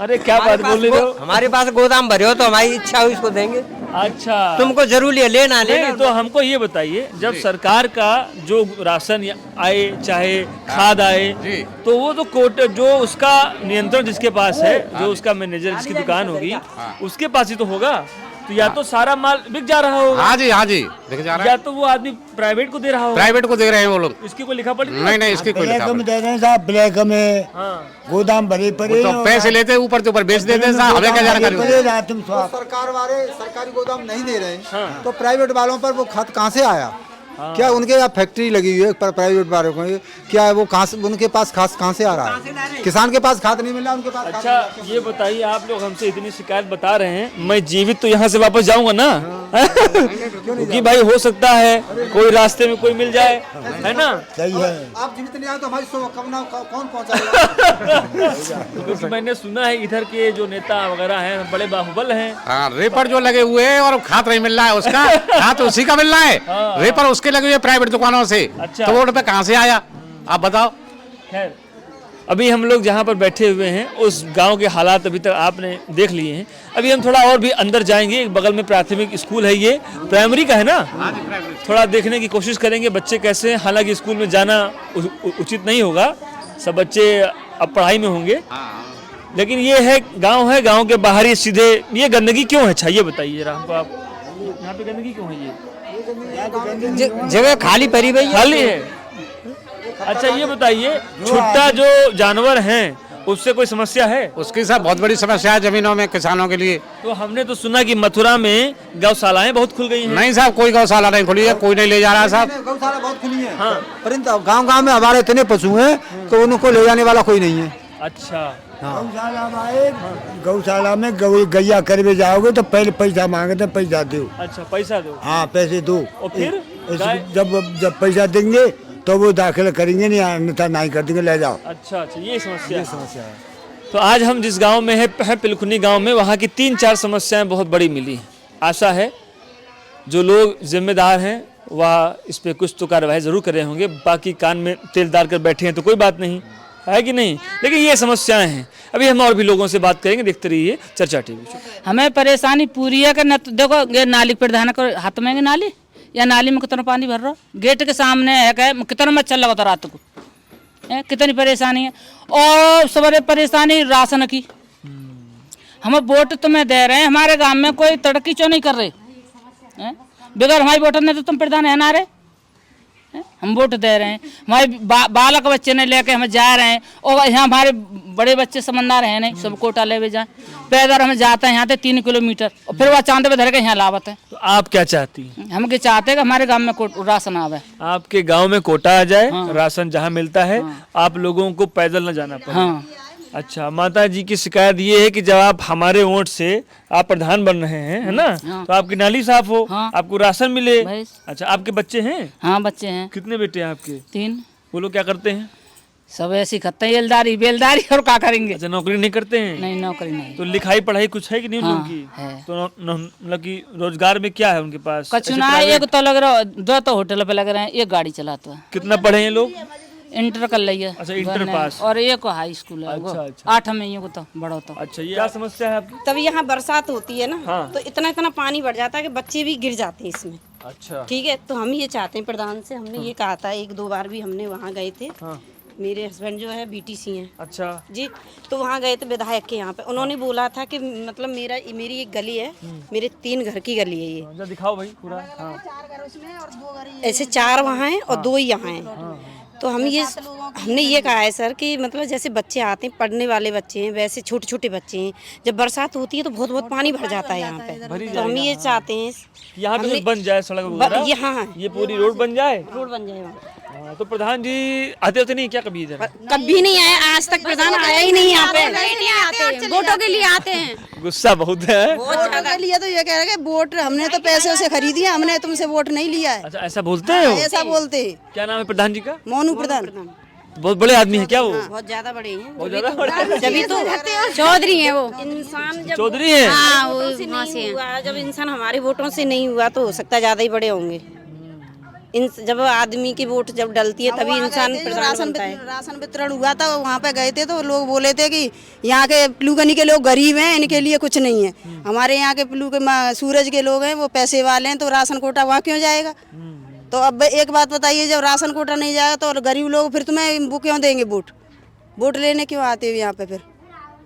[SPEAKER 2] अरे क्या बात बोल रहे हो?
[SPEAKER 3] हमारे पास गोदाम भरे हो तो हमारी इच्छा हुई इसको देंगे।
[SPEAKER 2] अच्छा,
[SPEAKER 3] तुमको जरूरी है लेना
[SPEAKER 2] नहीं तो हमको ये बताइए, जब सरकार का जो राशन आए चाहे खाद आए, तो वो तो कोट जो उसका नियंत्रण जिसके पास है, जो उसका मैनेजर जिसकी दुकान होगी, उसके पास ही तो होगा। तो या तो सारा माल बिक जा रहा होगा,
[SPEAKER 4] हाँ जी दिख जा रहा है,
[SPEAKER 2] या तो वो आदमी प्राइवेट को दे रहा होगा।
[SPEAKER 4] प्राइवेट को दे रहे हैं वो लोग।
[SPEAKER 2] इसकी कोई लिखा पढ़ी
[SPEAKER 4] नहीं इसकी कोई
[SPEAKER 6] ब्लैक
[SPEAKER 4] लिखा
[SPEAKER 6] में दे रहे हैं साहब, ब्लैक में
[SPEAKER 2] हाँ।
[SPEAKER 6] गोदाम भरे पड़े
[SPEAKER 4] तो पैसे लेते हैं, ऊपर से ऊपर बेच देते हैं साहब, हमें क्या जानकारी होती है?
[SPEAKER 6] तुम
[SPEAKER 1] सरकार वाले सरकारी गोदाम नहीं दे रहे, तो प्राइवेट वालों पर वो खाद कहाँ से आया? क्या उनके यहाँ फैक्ट्री लगी हुई है प्राइवेट वालों को? क्या है वो कहाँ से, उनके पास खाद कहाँ से आ रहा है? किसान के पास खाद नहीं मिल रहा, उनके पास।
[SPEAKER 2] अच्छा ये बताइए, आप लोग हमसे इतनी शिकायत बता रहे हैं, मैं जीवित तो यहाँ से वापस जाऊंगा ना? क्योंकि भाई हो सकता है कोई रास्ते में कोई मिल जाए, है ना?
[SPEAKER 6] सही है।
[SPEAKER 1] आप जीवित नहीं आए तो हमारी शुभकामना कौन पहुँचाएगा?
[SPEAKER 2] क्योंकि मैंने सुना है इधर के जो नेता वगैरह हैं बड़े बाहुबल हैं।
[SPEAKER 4] हाँ, रेपर जो लगे हुए हैं और खाद नहीं मिल रहा है उसका, खाद उसी का मिल रहा है, रेपर उसके लगे हुए प्राइवेट दुकानों से।
[SPEAKER 2] अच्छा।
[SPEAKER 4] तो वो रुपए कहाँ से आया, आप बताओ?
[SPEAKER 2] खैर, अभी हम लोग जहाँ पर बैठे हुए हैं उस गांव के हालात अभी तक आपने देख लिए हैं। अभी हम थोड़ा और भी अंदर जाएंगे। एक बगल में प्राथमिक स्कूल है, ये प्राइमरी का है ना? थोड़ा देखने की कोशिश करेंगे बच्चे कैसे हैं। हालांकि स्कूल में जाना उचित नहीं होगा, सब बच्चे अब पढ़ाई में होंगे, लेकिन ये है गांव के बाहर ही सीधे। ये गंदगी क्यों है? अच्छा ये बताइए जरा हमको, आप यहाँ पे गंदगी क्यों है? ये
[SPEAKER 3] जगह खाली पड़ी हुई है।
[SPEAKER 2] खाली है। अच्छा ये बताइए, छुट्टा जो जानवर हैं उससे कोई समस्या है?
[SPEAKER 4] उसकी साहब बहुत बड़ी समस्या है जमीनों में किसानों के लिए।
[SPEAKER 2] तो हमने तो सुना कि मथुरा में गौशालाएं बहुत खुल गई हैं।
[SPEAKER 4] नहीं साहब, कोई गौशाला नहीं खुली है, कोई नहीं ले जा रहा है साहब।
[SPEAKER 1] गौशाला बहुत खुली है, हाँ, परंतु गांव-गांव में हमारे इतने पशु हैं कि उनको ले जाने वाला कोई नहीं है।
[SPEAKER 2] अच्छा,
[SPEAKER 6] गौशाला में गौशाला में गैया करवे जाओगे तो पहले पैसा मांगते, पैसा दो।
[SPEAKER 2] अच्छा, पैसा दो।
[SPEAKER 6] हाँ, पैसे दो,
[SPEAKER 2] और फिर
[SPEAKER 6] जब पैसा देंगे तो वो दाखिल करेंगे, नहीं अन्यथा नहीं कर देंगे, ले जाओ।
[SPEAKER 2] अच्छा, ये समस्या है। तो आज हम जिस गांव में है पिलखुनी गांव में, वहाँ की 3-4 समस्याएं बहुत बड़ी मिली हैं। आशा है जो लोग जिम्मेदार हैं वह इस पे कुछ तो कार्रवाई जरूर कर रहे होंगे। बाकी कान में तेल डाल कर बैठे हैं तो कोई बात नहीं है कि नहीं, लेकिन ये समस्याएं हैं। अभी हम और भी लोगों से बात करेंगे, देखते रहिए चर्चा टीवी।
[SPEAKER 9] हमें परेशानी पूरी है कि न तो देखो ये नाली प्रधान को हाथ में नाली या नाली में कितना पानी भर रहा, गेट के सामने है कितना मच्छर लगा था रात को, कितनी परेशानी है। और सबसे परेशानी राशन की, हम वोट तुम्हें दे रहे हैं, हमारे गांव में कोई तड़की क्यों नहीं कर रहे, बगैर हमारी वोटर ने तो तुम प्रधान है ना रे, हम वोट दे रहे हैं, हमारे बालक बच्चे ने लेके हम जा रहे हैं। और यहाँ हमारे बड़े बच्चे समझदार हैं नहीं, सब कोटा ले जाए, पैदल हम जाते हैं यहाँ से 3 किलोमीटर और फिर वह चांद पे धर के यहाँ लावत है।
[SPEAKER 2] तो आप क्या चाहती हैं?
[SPEAKER 9] हम क्या चाहते हैं कि हमारे गांव में राशन आवे,
[SPEAKER 2] आपके गांव में कोटा आ जाए, राशन जहाँ मिलता है, आप लोगों को पैदल न जाना पड़े।
[SPEAKER 9] हाँ।
[SPEAKER 2] अच्छा, माता जी की शिकायत ये है कि जब आप हमारे वोट से आप प्रधान बन रहे हैं, है ना, तो आपकी नाली साफ हो, आपको राशन मिले। अच्छा, आपके बच्चे हैं?
[SPEAKER 9] हाँ, बच्चे हैं।
[SPEAKER 2] कितने बेटे हैं आपके?
[SPEAKER 9] 3।
[SPEAKER 2] वो लोग क्या करते हैं?
[SPEAKER 9] सब ऐसे ही करते हैं, एलदारी बेलदारी, और क्या करेंगे।
[SPEAKER 2] अच्छा, नौकरी नहीं करते हैं?
[SPEAKER 9] नहीं, नौकरी नहीं।
[SPEAKER 2] तो लिखाई पढ़ाई कुछ है कि नहीं उनकी? तो मतलब कि रोजगार में क्या है उनके पास?
[SPEAKER 9] कछु ना, एक तो लग रहा, 2 तो होटल पे लग रहे हैं, एक गाड़ी चलाता है।
[SPEAKER 2] कितना पढ़े हैं लोग?
[SPEAKER 9] इंटर कर रही है।
[SPEAKER 2] अच्छा, इंटर पास।
[SPEAKER 9] और एक हाई स्कूल है।
[SPEAKER 2] अच्छा।
[SPEAKER 9] 8 में ये तो बड़ा तो।
[SPEAKER 2] अच्छा, ये क्या समस्या है आपकी?
[SPEAKER 5] तब यहाँ बरसात होती है ना,
[SPEAKER 2] हाँ।
[SPEAKER 5] तो इतना पानी बढ़ जाता है कि बच्चे भी गिर जाते हैं इसमें।
[SPEAKER 2] अच्छा,
[SPEAKER 5] ठीक है, तो हम ये चाहते हैं प्रधान से, हमने ये कहा था, 1-2 बार भी हमने वहाँ गए थे। मेरे हस्बैंड जो है BTC हैं।
[SPEAKER 2] अच्छा
[SPEAKER 5] जी, तो वहाँ गए थे विधायक के यहाँ पे, उन्होंने बोला था कि मतलब मेरी एक गली है, मेरे 3 घर की गली है ये।
[SPEAKER 2] दिखाओ भाई पूरा।
[SPEAKER 5] ऐसे 4 वहाँ हैं और 2 ही यहाँ हैं। तो हमने ये कहा है सर कि मतलब जैसे बच्चे आते हैं, पढ़ने वाले बच्चे हैं, वैसे छोटे छोटे बच्चे हैं, जब बरसात होती है तो बहुत पानी भर जाता है यहाँ पे। तो हम ये चाहते हैं
[SPEAKER 2] यहाँ पे बन जाए सड़क वगैरह, ये पूरी रोड बन जाए, वहाँ। तो प्रधान जी आते होते नहीं क्या कभी इधर?
[SPEAKER 5] कभी नहीं आए आज तक, प्रधान आया ही नहीं यहाँ पे।
[SPEAKER 8] वोटों के लिए आते हैं,
[SPEAKER 2] गुस्सा बहुत है।
[SPEAKER 8] वोटों के लिए तो ये कह रहे हैं वोट हमने तो पैसे से खरीदी है, हमने तुमसे वोट नहीं लिया है।
[SPEAKER 2] अच्छा, ऐसा बोलते हैं?
[SPEAKER 8] ऐसा बोलते हैं।
[SPEAKER 2] क्या नाम है प्रधान जी का?
[SPEAKER 8] मोनू प्रधान।
[SPEAKER 2] बहुत बड़े आदमी है क्या वो?
[SPEAKER 5] बहुत ज्यादा बड़े हैं।
[SPEAKER 2] बहुत ज्यादा बड़े?
[SPEAKER 5] जब तो
[SPEAKER 8] चौधरी है वो
[SPEAKER 5] इंसान, जब
[SPEAKER 2] चौधरी है।
[SPEAKER 5] हाँ, वो वहाँ से हुआ, जब इंसान हमारे वोटों से नहीं हुआ तो हो सकता है ज्यादा ही बड़े होंगे। जब आदमी की वोट जब डलती है तभी इंसान प्रधान बनता है।
[SPEAKER 8] राशन वितरण हुआ था, वहाँ पे गए थे तो लोग बोले थे कि यहाँ के पिलुकनी के लोग गरीब हैं, इनके लिए कुछ नहीं है। हमारे यहाँ के सूरज के लोग हैं, वो पैसे वाले हैं, तो राशन कोटा वहाँ क्यों जाएगा? तो अब एक बात बताइए, जब राशन कोटा नहीं जाएगा तो गरीब लोग फिर तुम्हें वो क्यों देंगे वोट लेने क्यों आते हो यहाँ पे? फिर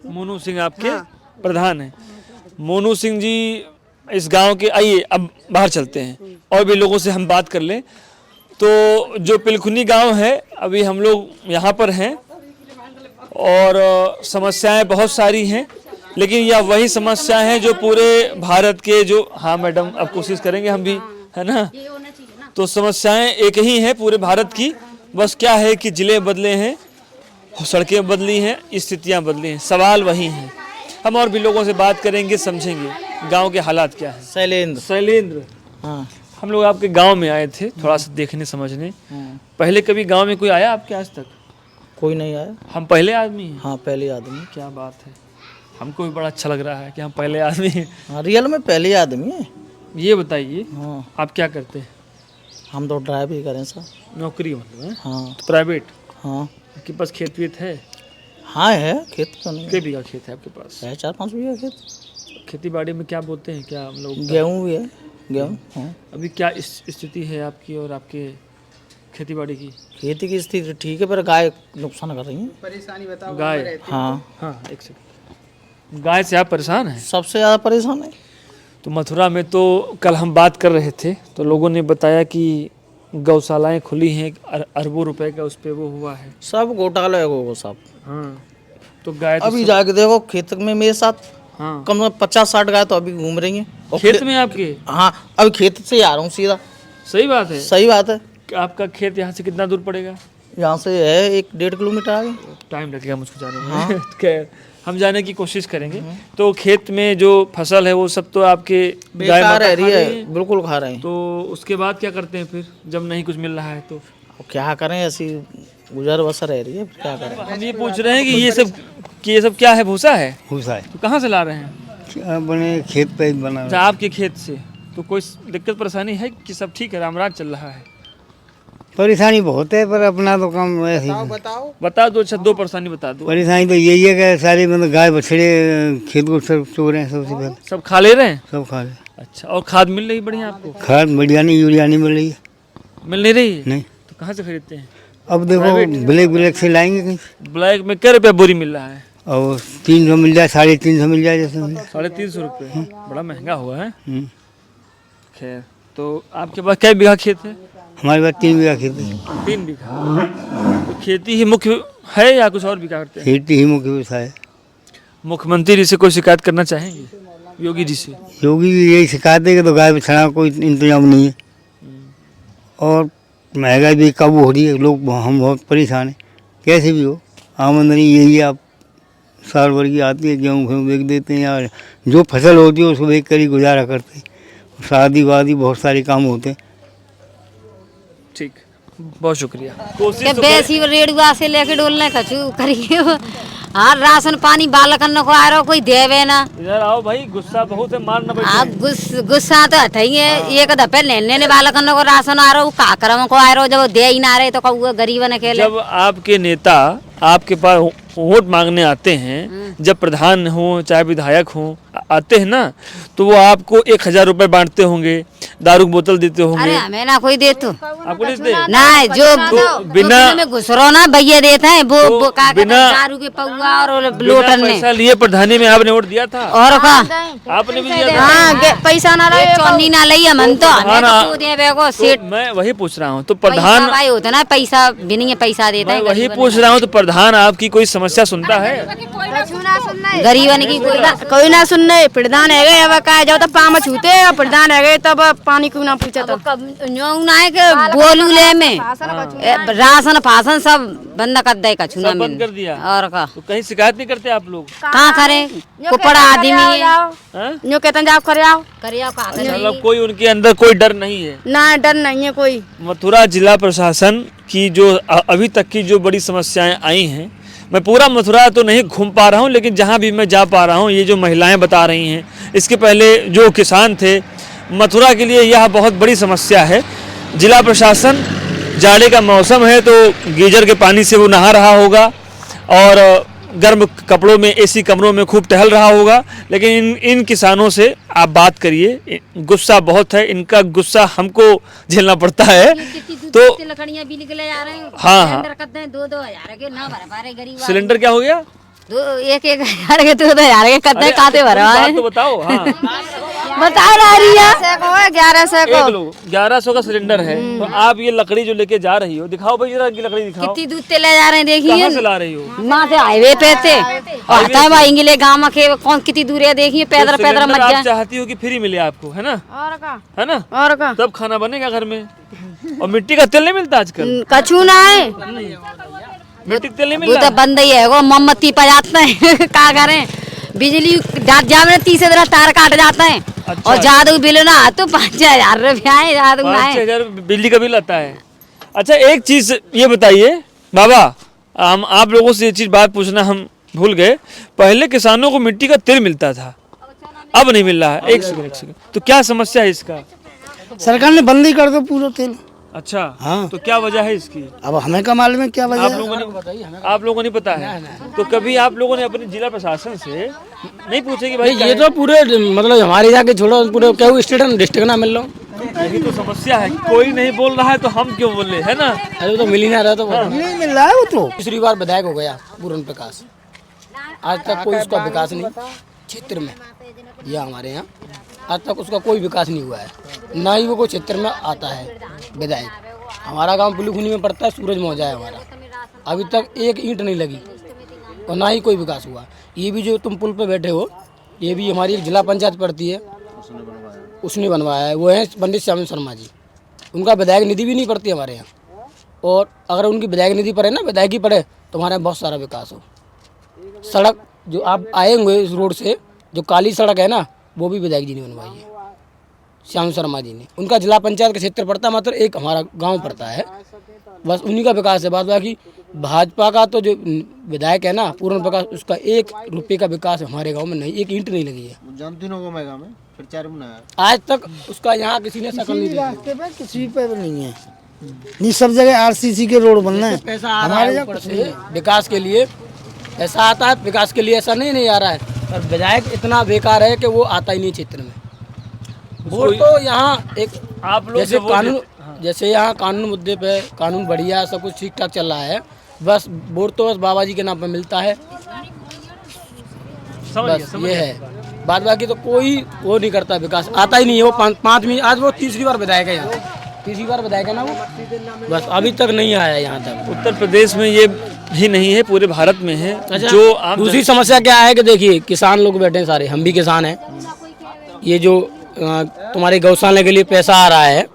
[SPEAKER 2] मोनू सिंह आपके प्रधान हैं। मोनू सिंह जी इस गांव के, आइए अब बाहर चलते हैं और भी लोगों से हम बात कर लें। तो जो पिलखुनी गांव है, अभी हम लोग यहाँ पर हैं और समस्याएं बहुत सारी हैं, लेकिन यह वही समस्या है जो पूरे भारत के जो, हाँ मैडम अब कोशिश करेंगे हम भी, है ना। तो समस्याएं एक ही हैं पूरे भारत की, बस क्या है कि जिले बदले हैं, सड़कें बदली हैं, स्थितियाँ बदली हैं, सवाल वही हैं। हम और भी लोगों से बात करेंगे, समझेंगे गांव के हालात क्या है। शैलेंद्र,
[SPEAKER 10] हाँ,
[SPEAKER 2] हम लोग आपके गांव में आए थे थोड़ा सा देखने समझने। पहले कभी गांव में कोई आया आपके आज तक?
[SPEAKER 10] कोई नहीं आया।
[SPEAKER 2] हम पहले आदमी हैं?
[SPEAKER 10] हाँ, पहले आदमी।
[SPEAKER 2] क्या बात है, हमको भी बड़ा अच्छा लग रहा है कि हम पहले आदमी हैं।
[SPEAKER 10] हाँ, रियल में पहले आदमी है।
[SPEAKER 2] ये बताइए,
[SPEAKER 10] हाँ,
[SPEAKER 2] आप क्या करते हैं?
[SPEAKER 10] हम तो ड्राइव ही करें सर।
[SPEAKER 2] नौकरी मतलब है?
[SPEAKER 10] हाँ।
[SPEAKER 2] तो प्राइवेट?
[SPEAKER 10] हाँ।
[SPEAKER 2] आपके पास खेत वेत है?
[SPEAKER 10] हाँ है, खेत तो नहीं।
[SPEAKER 2] कितने बीघा खेत है आपके पास?
[SPEAKER 10] है 4-5 बीघा खेत।
[SPEAKER 2] खेती बाड़ी में क्या बोते हैं, क्या हम लोग?
[SPEAKER 10] गेहूँ भी है, गेहूँ। हाँ।
[SPEAKER 2] अभी क्या स्थिति है आपकी और आपके खेती बाड़ी की?
[SPEAKER 10] खेती की स्थिति ठीक है, पर गाय नुकसान कर रही है।
[SPEAKER 11] परेशानी बताओ।
[SPEAKER 10] गाय? हाँ
[SPEAKER 2] हाँ, एक सेकंड। गाय से आप परेशान हैं?
[SPEAKER 10] सबसे ज़्यादा परेशान है।
[SPEAKER 2] तो मथुरा में तो कल हम बात कर रहे थे तो लोगों ने बताया कि गौशालाएं खुली हैं, अरबों रुपए का उस पर वो हुआ है।
[SPEAKER 10] सब घोटाला है वो सब।
[SPEAKER 2] हाँ, तो गाय तो
[SPEAKER 10] अभी जाके देखो खेत में मेरे साथ
[SPEAKER 2] हाँ
[SPEAKER 10] कम से कम 50-60 गाय तो अभी घूम रही हैं। और
[SPEAKER 2] खेत में आपके?
[SPEAKER 10] हाँ, अभी खेत से ही आ रहा हूँ सीधा।
[SPEAKER 2] सही बात है।
[SPEAKER 10] सही बात है।
[SPEAKER 2] आपका खेत यहाँ से कितना दूर पड़ेगा?
[SPEAKER 10] यहाँ से है 1-1.5 किलोमीटर आगे।
[SPEAKER 2] टाइम लगेगा मुझको जाने में। खैर हम जाने की कोशिश करेंगे। तो खेत में जो फसल है वो सब तो आपके गाय
[SPEAKER 10] बेकार
[SPEAKER 2] माता
[SPEAKER 10] रह
[SPEAKER 2] खा
[SPEAKER 10] रही
[SPEAKER 2] रही
[SPEAKER 10] है,
[SPEAKER 2] है?
[SPEAKER 10] बिल्कुल खा रहे हैं।
[SPEAKER 2] तो उसके बाद क्या करते हैं फिर जब नहीं कुछ मिल रहा है तो?
[SPEAKER 10] अब क्या करें, ऐसी गुजर बसर रह रही है, क्या करें।
[SPEAKER 2] हम ये पूछ रहे हैं कि ये सब क्या है? भूसा है?
[SPEAKER 1] भूसा है,
[SPEAKER 2] तो कहाँ से ला रहे हैं?
[SPEAKER 1] बने खेत पे ही बना
[SPEAKER 2] अच्छा आपके खेत से। तो कोई दिक्कत परेशानी है कि सब ठीक है, रामराज चल रहा है?
[SPEAKER 1] परेशानी बहुत है, पर अपना तो काम ऐसे ही है।
[SPEAKER 2] बता दो। अच्छा 2 परेशानी बता दो।
[SPEAKER 1] परेशानी तो यही है कि सारे मतलब गाय बछड़े खेत को सब सो रहे हैं, सबसे पहले
[SPEAKER 2] सब खा ले रहे हैं?
[SPEAKER 1] सब खा रहे।
[SPEAKER 2] अच्छा, और खाद मिल रही बढ़िया आपको?
[SPEAKER 1] खाद बढ़िया नहीं, यूरिया नहीं मिल रही है।
[SPEAKER 2] मिल नहीं रही है?
[SPEAKER 1] नहीं।
[SPEAKER 2] तो कहाँ से खरीदते हैं?
[SPEAKER 1] अब देखो ब्लैक से लाएंगे कहीं,
[SPEAKER 2] ब्लैक में क्या रुपया बोरी मिल रहा है?
[SPEAKER 1] और 300 मिल जाए, 350 मिल जाए, जैसे मिल जाए।
[SPEAKER 2] 350 रुपये? बड़ा महंगा हुआ है। खैर, तो आपके पास क्या बीघा खेत है?
[SPEAKER 1] हमारे पास 3 बीघा खेत है।
[SPEAKER 2] 3 बीघा। तो खेती ही मुख्य है या कुछ और भी करते हैं?
[SPEAKER 1] खेती ही मुख्य व्यवसाय है।
[SPEAKER 2] मुख्यमंत्री जी से कोई शिकायत करना चाहेंगे? योगी जी से?
[SPEAKER 1] योगी जी यही शिकायत है कि तो गाय बछड़ा कोई इंतजाम नहीं है, और महंगाई भी काबू हो रही है, लोग हम बहुत परेशान हैं। कैसे भी हो आमदनी यही है, आप साल भर की आती है, गेहूँ बेच देते हैं, या जो फसल होती है उसको बेच कर ही गुजारा करते हैं। शादी वादी बहुत सारे काम होते हैं।
[SPEAKER 2] ठीक, बहुत शुक्रिया। कोशिश तो
[SPEAKER 7] बेसी रेडुआ से लेके डोलने कछु करिए। हाँ, राशन पानी बालकन को आ रहा कोई देवे ना।
[SPEAKER 2] इधर आओ भाई, गुस्सा बहुत है, मारना बैठे।
[SPEAKER 7] आप गुस्सा तो हटाइए। एक दफे लेने बालकन को राशन आ रहा का करम को आ रहा, जब दे ही ना रहे तो कहूँ गरीब ने खेले।
[SPEAKER 2] जब आपके नेता आपके पास वोट मांगने आते हैं, जब प्रधान हो चाहे विधायक हो आते हैं ना, तो वो आपको 1000 रुपए बांटते होंगे, दारू की बोतल देते होंगे।
[SPEAKER 7] अरे हमें ना कोई दे, तो
[SPEAKER 2] आपको नहीं देते?
[SPEAKER 7] ना, जो
[SPEAKER 2] बिना
[SPEAKER 7] में घुसरो ना भैया देते हैं वो
[SPEAKER 2] तो
[SPEAKER 7] का
[SPEAKER 2] बिना
[SPEAKER 7] दारू के पौआ और लोटने।
[SPEAKER 2] पैसा लिए प्रधानी में आपने वोट दिया था?
[SPEAKER 7] और का
[SPEAKER 2] आपने भी दिया था?
[SPEAKER 7] हाँ, पैसा ना ले, चौनी ना ले, हम तो हमें तो देवे को सेठ।
[SPEAKER 2] तो मैं वही पूछ रहा हूँ, तो प्रधान
[SPEAKER 7] भाई होता ना, पैसा भी नहीं है, पैसा देता
[SPEAKER 2] मैं
[SPEAKER 7] है।
[SPEAKER 2] वही पूछ रहा हूँ, तो प्रधान आपकी कोई समस्या सुनता है?
[SPEAKER 7] गरीबन की
[SPEAKER 8] कोई ना सुनने। प्रधान है गए अब का जाओ तो पाम छूते, प्रधान है गए तब पानी क्यों ना पूछे तो
[SPEAKER 7] बोलू ले में राशन फासन सब बंद कर दे, कछु ना
[SPEAKER 2] सब बंद
[SPEAKER 7] मिल।
[SPEAKER 2] कर दिया?
[SPEAKER 7] और का
[SPEAKER 2] तो कहीं शिकायत नहीं करते आप लोग?
[SPEAKER 7] कहाँ करे, कुपड़ा आदमी है।
[SPEAKER 2] हैं?
[SPEAKER 8] न्यू कहते जाओ करे आओ,
[SPEAKER 2] मतलब कोई उनके अंदर कोई डर नहीं है?
[SPEAKER 8] ना डर नहीं है कोई।
[SPEAKER 2] मथुरा जिला प्रशासन की जो अभी तक की जो बड़ी समस्याएं आई हैं, मैं पूरा मथुरा तो नहीं घूम पा रहा हूं, लेकिन जहां भी मैं जा पा रहा हूं, ये जो महिलाएं बता रही हैं, इसके पहले जो किसान थे, मथुरा के लिए यह बहुत बड़ी समस्या है। जिला प्रशासन, जाड़े का मौसम है तो गीजर के पानी से वो नहा रहा होगा और गर्म कपड़ों में एसी कमरों में खूब टहल रहा होगा, लेकिन इन किसानों से आप बात करिए, गुस्सा बहुत है, इनका गुस्सा हमको झेलना पड़ता है। तो
[SPEAKER 7] लकड़ियाँ भी निकले जा रहे हैं।
[SPEAKER 2] हाँ,
[SPEAKER 7] सिलेंडर करते हैं 2-2 हजार के, ना भर पा रहे गरीब।
[SPEAKER 2] सिलेंडर क्या हो गया?
[SPEAKER 7] 1-1 हजार के, 2-2 हजार के करते हैं, काते भरवा
[SPEAKER 2] बात तो बताओ। हाँ,
[SPEAKER 7] बता रही है
[SPEAKER 8] 1100 को
[SPEAKER 2] 1100 का सिलेंडर है। तो आप ये लकड़ी जो लेके जा रही हो, दिखाओ भाई जरा की लकड़ी दिखाओ।
[SPEAKER 7] कितनी दूध ले जा रहे हैं, देखिए।
[SPEAKER 2] कहाँ से ला रही हो?
[SPEAKER 7] माँ से हाईवे पे थे, और आएंगे ले गाँव के, कौन कितनी दूर है देखिए, पैदल
[SPEAKER 2] तो
[SPEAKER 7] पैदल मत
[SPEAKER 2] सिलेंडर
[SPEAKER 7] जाए।
[SPEAKER 2] आप चाहती हो कि फ्री मिले आपको, है ना?
[SPEAKER 8] और का
[SPEAKER 2] है ना?
[SPEAKER 8] और का
[SPEAKER 2] तब खाना बनेगा घर में। और मिट्टी का तेल नहीं मिलता आजकल?
[SPEAKER 8] कछु ना है,
[SPEAKER 2] मिट्टी का तेल नहीं
[SPEAKER 7] वो
[SPEAKER 2] मिल
[SPEAKER 7] तो
[SPEAKER 2] रहा?
[SPEAKER 7] बंद ही है, वो मोमबत्ती पर जाते हैं। क्या करें, बिजली जावे 30 दिन तार काट जाता है।
[SPEAKER 2] अच्छा।
[SPEAKER 7] और जादू बिल ना तो 5000 रुपया है, जादू ना है।
[SPEAKER 2] 5000 बिजली का बिल आता है। अच्छा, एक चीज ये बताइए बाबा, हम आप लोगों से ये चीज बात पूछना हम भूल गए, पहले किसानों को मिट्टी का तेल मिलता था, अब नहीं मिल रहा है। एक सेकंड, तो क्या समस्या है इसका?
[SPEAKER 10] सरकार ने बंद ही कर दो पूरा तेल।
[SPEAKER 2] अच्छा,
[SPEAKER 10] हाँ।
[SPEAKER 2] तो क्या वजह है इसकी?
[SPEAKER 10] अब हमें का मालूम है क्या वजह
[SPEAKER 2] आप
[SPEAKER 10] है?
[SPEAKER 2] लोगों को नहीं पता है? तो कभी आप लोगों ने अपने जिला प्रशासन से नहीं पूछे कि भाई
[SPEAKER 10] ये तो पूरे मतलब हमारे जाके छोड़ो, पूरे क्या स्टेट डिस्ट्रिक्ट ना मिल रहा।
[SPEAKER 2] यही तो समस्या है, कोई नहीं बोल रहा है तो हम क्यों बोले, है ना?
[SPEAKER 10] अरे तो मिल ही ना रहा, तो नहीं मिल रहा है। वो तो तीसरी बार विधायक हो गया पूरन प्रकाश, आज तक कोई उसका विकास नहीं क्षेत्र में। यह हमारे यहाँ आज तक उसका कोई विकास नहीं हुआ है, ना ही वो कोई क्षेत्र में आता है विधायक। हमारा गांव पुलुखनी में पड़ता है, सूरज मौजा है हमारा, अभी तक एक ईंट नहीं लगी। और ना ही कोई विकास हुआ। ये भी जो तुम पुल पे बैठे हो, ये भी हमारी एक जिला पंचायत पड़ती है, उसने बनवाया है। वो है पंडित श्याम शर्मा जी, उनका विधायक निधि भी नहीं पड़ती हमारे यहाँ। और अगर उनकी विधायक निधि पड़े ना, विधायकी पड़े, तो हमारे यहाँ बहुत सारा विकास हो। सड़क जो आप आए होंगे इस रोड से, जो काली सड़क है ना, वो भी विधायक जी ने बनवाई है, श्याम शर्मा जी ने। उनका जिला पंचायत का क्षेत्र पड़ता है, मात्र एक हमारा गांव पड़ता है, बस उन्हीं का विकास है। बात बाकी भाजपा का तो जो विधायक है ना पूर्ण प्रकाश, उसका 1 रुपये का विकास हमारे गांव में नहीं, 1 ईंट नहीं लगी है।
[SPEAKER 11] जानती हो मैं गाँव में प्रचार बनाया,
[SPEAKER 10] आज तक उसका यहाँ किसी ने शकल नहीं
[SPEAKER 11] रास्ते पे किसी पे नहीं है, नहीं सब जगह आरसीसी के रोड बनना है।
[SPEAKER 10] पैसा आ रहा है ऊपर से विकास के लिए, ऐसा आता है विकास के लिए, ऐसा नहीं आ रहा है। पर विधायक इतना बेकार है कि वो आता ही नहीं क्षेत्र में। वोट तो यहाँ एक
[SPEAKER 2] आप लोग
[SPEAKER 10] जैसे कानून, जैसे यहाँ कानून मुद्दे पे कानून बढ़िया, सब कुछ ठीक ठाक चल रहा है, बस वोट तो बस बाबा जी के नाम पे मिलता है, बस ये है। बाद बाकी तो कोई वो नहीं करता, विकास आता ही नहीं है। वो 5 महीने, आज वो 30री बार विधायक है, यहाँ 30री बार विधायक है ना वो, बस अभी तक नहीं आया यहाँ तक।
[SPEAKER 2] उत्तर प्रदेश में ये ही नहीं है, पूरे भारत में है।
[SPEAKER 10] अच्छा,
[SPEAKER 2] जो आप
[SPEAKER 10] दूसरी समस्या क्या है कि देखिए किसान लोग बैठे हैं सारे, हम भी किसान हैं। ये जो तुम्हारे गौशाला के लिए पैसा आ रहा है,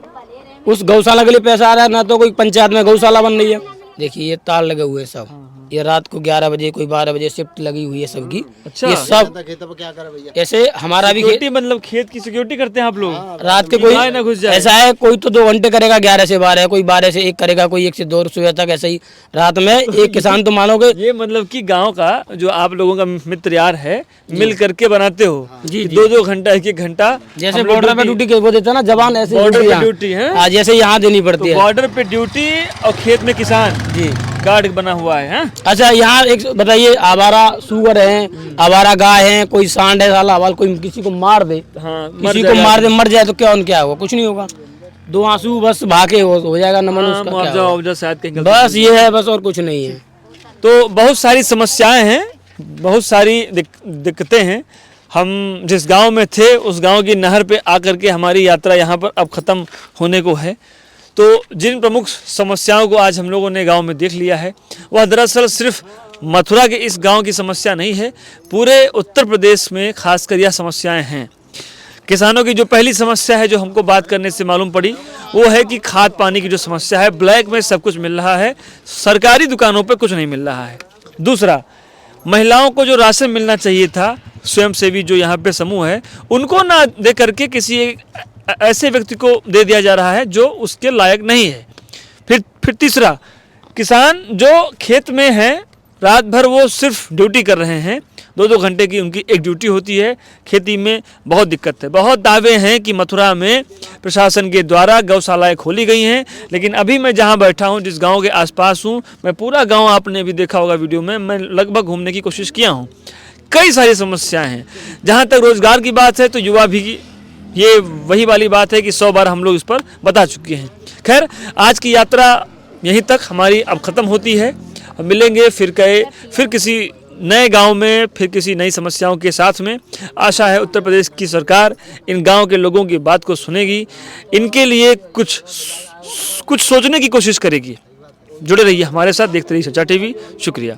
[SPEAKER 10] उस गौशाला के लिए पैसा आ रहा है ना, तो कोई पंचायत में गौशाला बन रही है। देखिए ये तार लगे हुए हैं सब, ये रात को 11 बजे कोई 12 बजे शिफ्ट लगी हुई है सबकी।
[SPEAKER 2] अच्छा,
[SPEAKER 10] ये सब
[SPEAKER 11] क्या करे भैया,
[SPEAKER 10] ऐसे हमारा भी
[SPEAKER 2] सिक्योरिटी, मतलब खेत की सिक्योरिटी करते हैं आप लोग?
[SPEAKER 10] रात के कोई
[SPEAKER 2] ना घुस जाए।
[SPEAKER 10] ऐसा है, कोई तो 2 घंटे करेगा, 11 से 12, कोई 12 से 1 करेगा, कोई 1 से 2 सुबह तक, ऐसे ही रात में एक किसान तो मानोगे।
[SPEAKER 2] ये मतलब कि गांव का जो आप लोगों का मित्र यार है, मिल करके बनाते हो
[SPEAKER 10] जी,
[SPEAKER 2] 2-2 घंटा 1-1 घंटा,
[SPEAKER 10] जैसे बॉर्डर पे ड्यूटी वो देता है ना जवान, ऐसे
[SPEAKER 2] बॉर्डर पे ड्यूटी है,
[SPEAKER 10] आज जैसे यहाँ देनी पड़ती है।
[SPEAKER 2] बॉर्डर पे ड्यूटी और खेत में किसान
[SPEAKER 10] जी
[SPEAKER 2] गार्ड बना हुआ है।
[SPEAKER 10] अच्छा, यहाँ एक बताइए, आवारा सूअर हैं, आवारा गाय हैं, कोई सांड है साला हवाल, कोई किसी को मार दे, किसी को मार दे, मर जाए तो क्या क्या होगा? कुछ नहीं होगा, 2 आंसू बस भागे हो जाएगा नमन उसका,
[SPEAKER 2] मुआवजा शायद कहीं,
[SPEAKER 10] बस ये है, बस और कुछ नहीं है।
[SPEAKER 2] तो बहुत सारी समस्याएं हैं, बहुत सारी दिक्कतें हैं। हम जिस गांव में थे उस गांव की नहर पे आकर के हमारी यात्रा यहाँ पर अब ख़त्म होने को है। तो जिन प्रमुख समस्याओं को आज हम लोगों ने गांव में देख लिया है, वह दरअसल सिर्फ मथुरा के इस गांव की समस्या नहीं है, पूरे उत्तर प्रदेश में खासकर यह समस्याएं हैं। किसानों की जो पहली समस्या है, जो हमको बात करने से मालूम पड़ी, वो है कि खाद पानी की जो समस्या है, ब्लैक में सब कुछ मिल रहा है, सरकारी दुकानों पे कुछ नहीं मिल रहा है। दूसरा, महिलाओं को जो राशन मिलना चाहिए था, स्वयंसेवी जो यहाँ पे समूह है, उनको ना दे करके किसी ऐसे व्यक्ति को दे दिया जा रहा है जो उसके लायक नहीं है। फिर तीसरा, किसान जो खेत में हैं, रात भर वो सिर्फ ड्यूटी कर रहे हैं, 2-2 घंटे की उनकी एक ड्यूटी होती है। खेती में बहुत दिक्कत है। बहुत दावे हैं कि मथुरा में प्रशासन के द्वारा गौशालाएं खोली गई हैं, लेकिन अभी मैं जहां बैठा हूं, जिस गांव के आसपास हूं, मैं पूरा गांव, आपने भी देखा होगा वीडियो में, मैं लगभग घूमने की कोशिश किया हूं। कई सारी समस्याएं हैं। जहाँ तक रोजगार की बात है तो युवा भी, ये वही वाली बात है कि 100 बार हम लोग इस पर बता चुके हैं। खैर, आज की यात्रा यहीं तक हमारी अब ख़त्म होती है। मिलेंगे फिर किसी नए गांव में, फिर किसी नई समस्याओं के साथ में। आशा है उत्तर प्रदेश की सरकार इन गांव के लोगों की बात को सुनेगी, इनके लिए कुछ सोचने की कोशिश करेगी। जुड़े रहिए हमारे साथ, देखते रहिए चर्चा टीवी। शुक्रिया।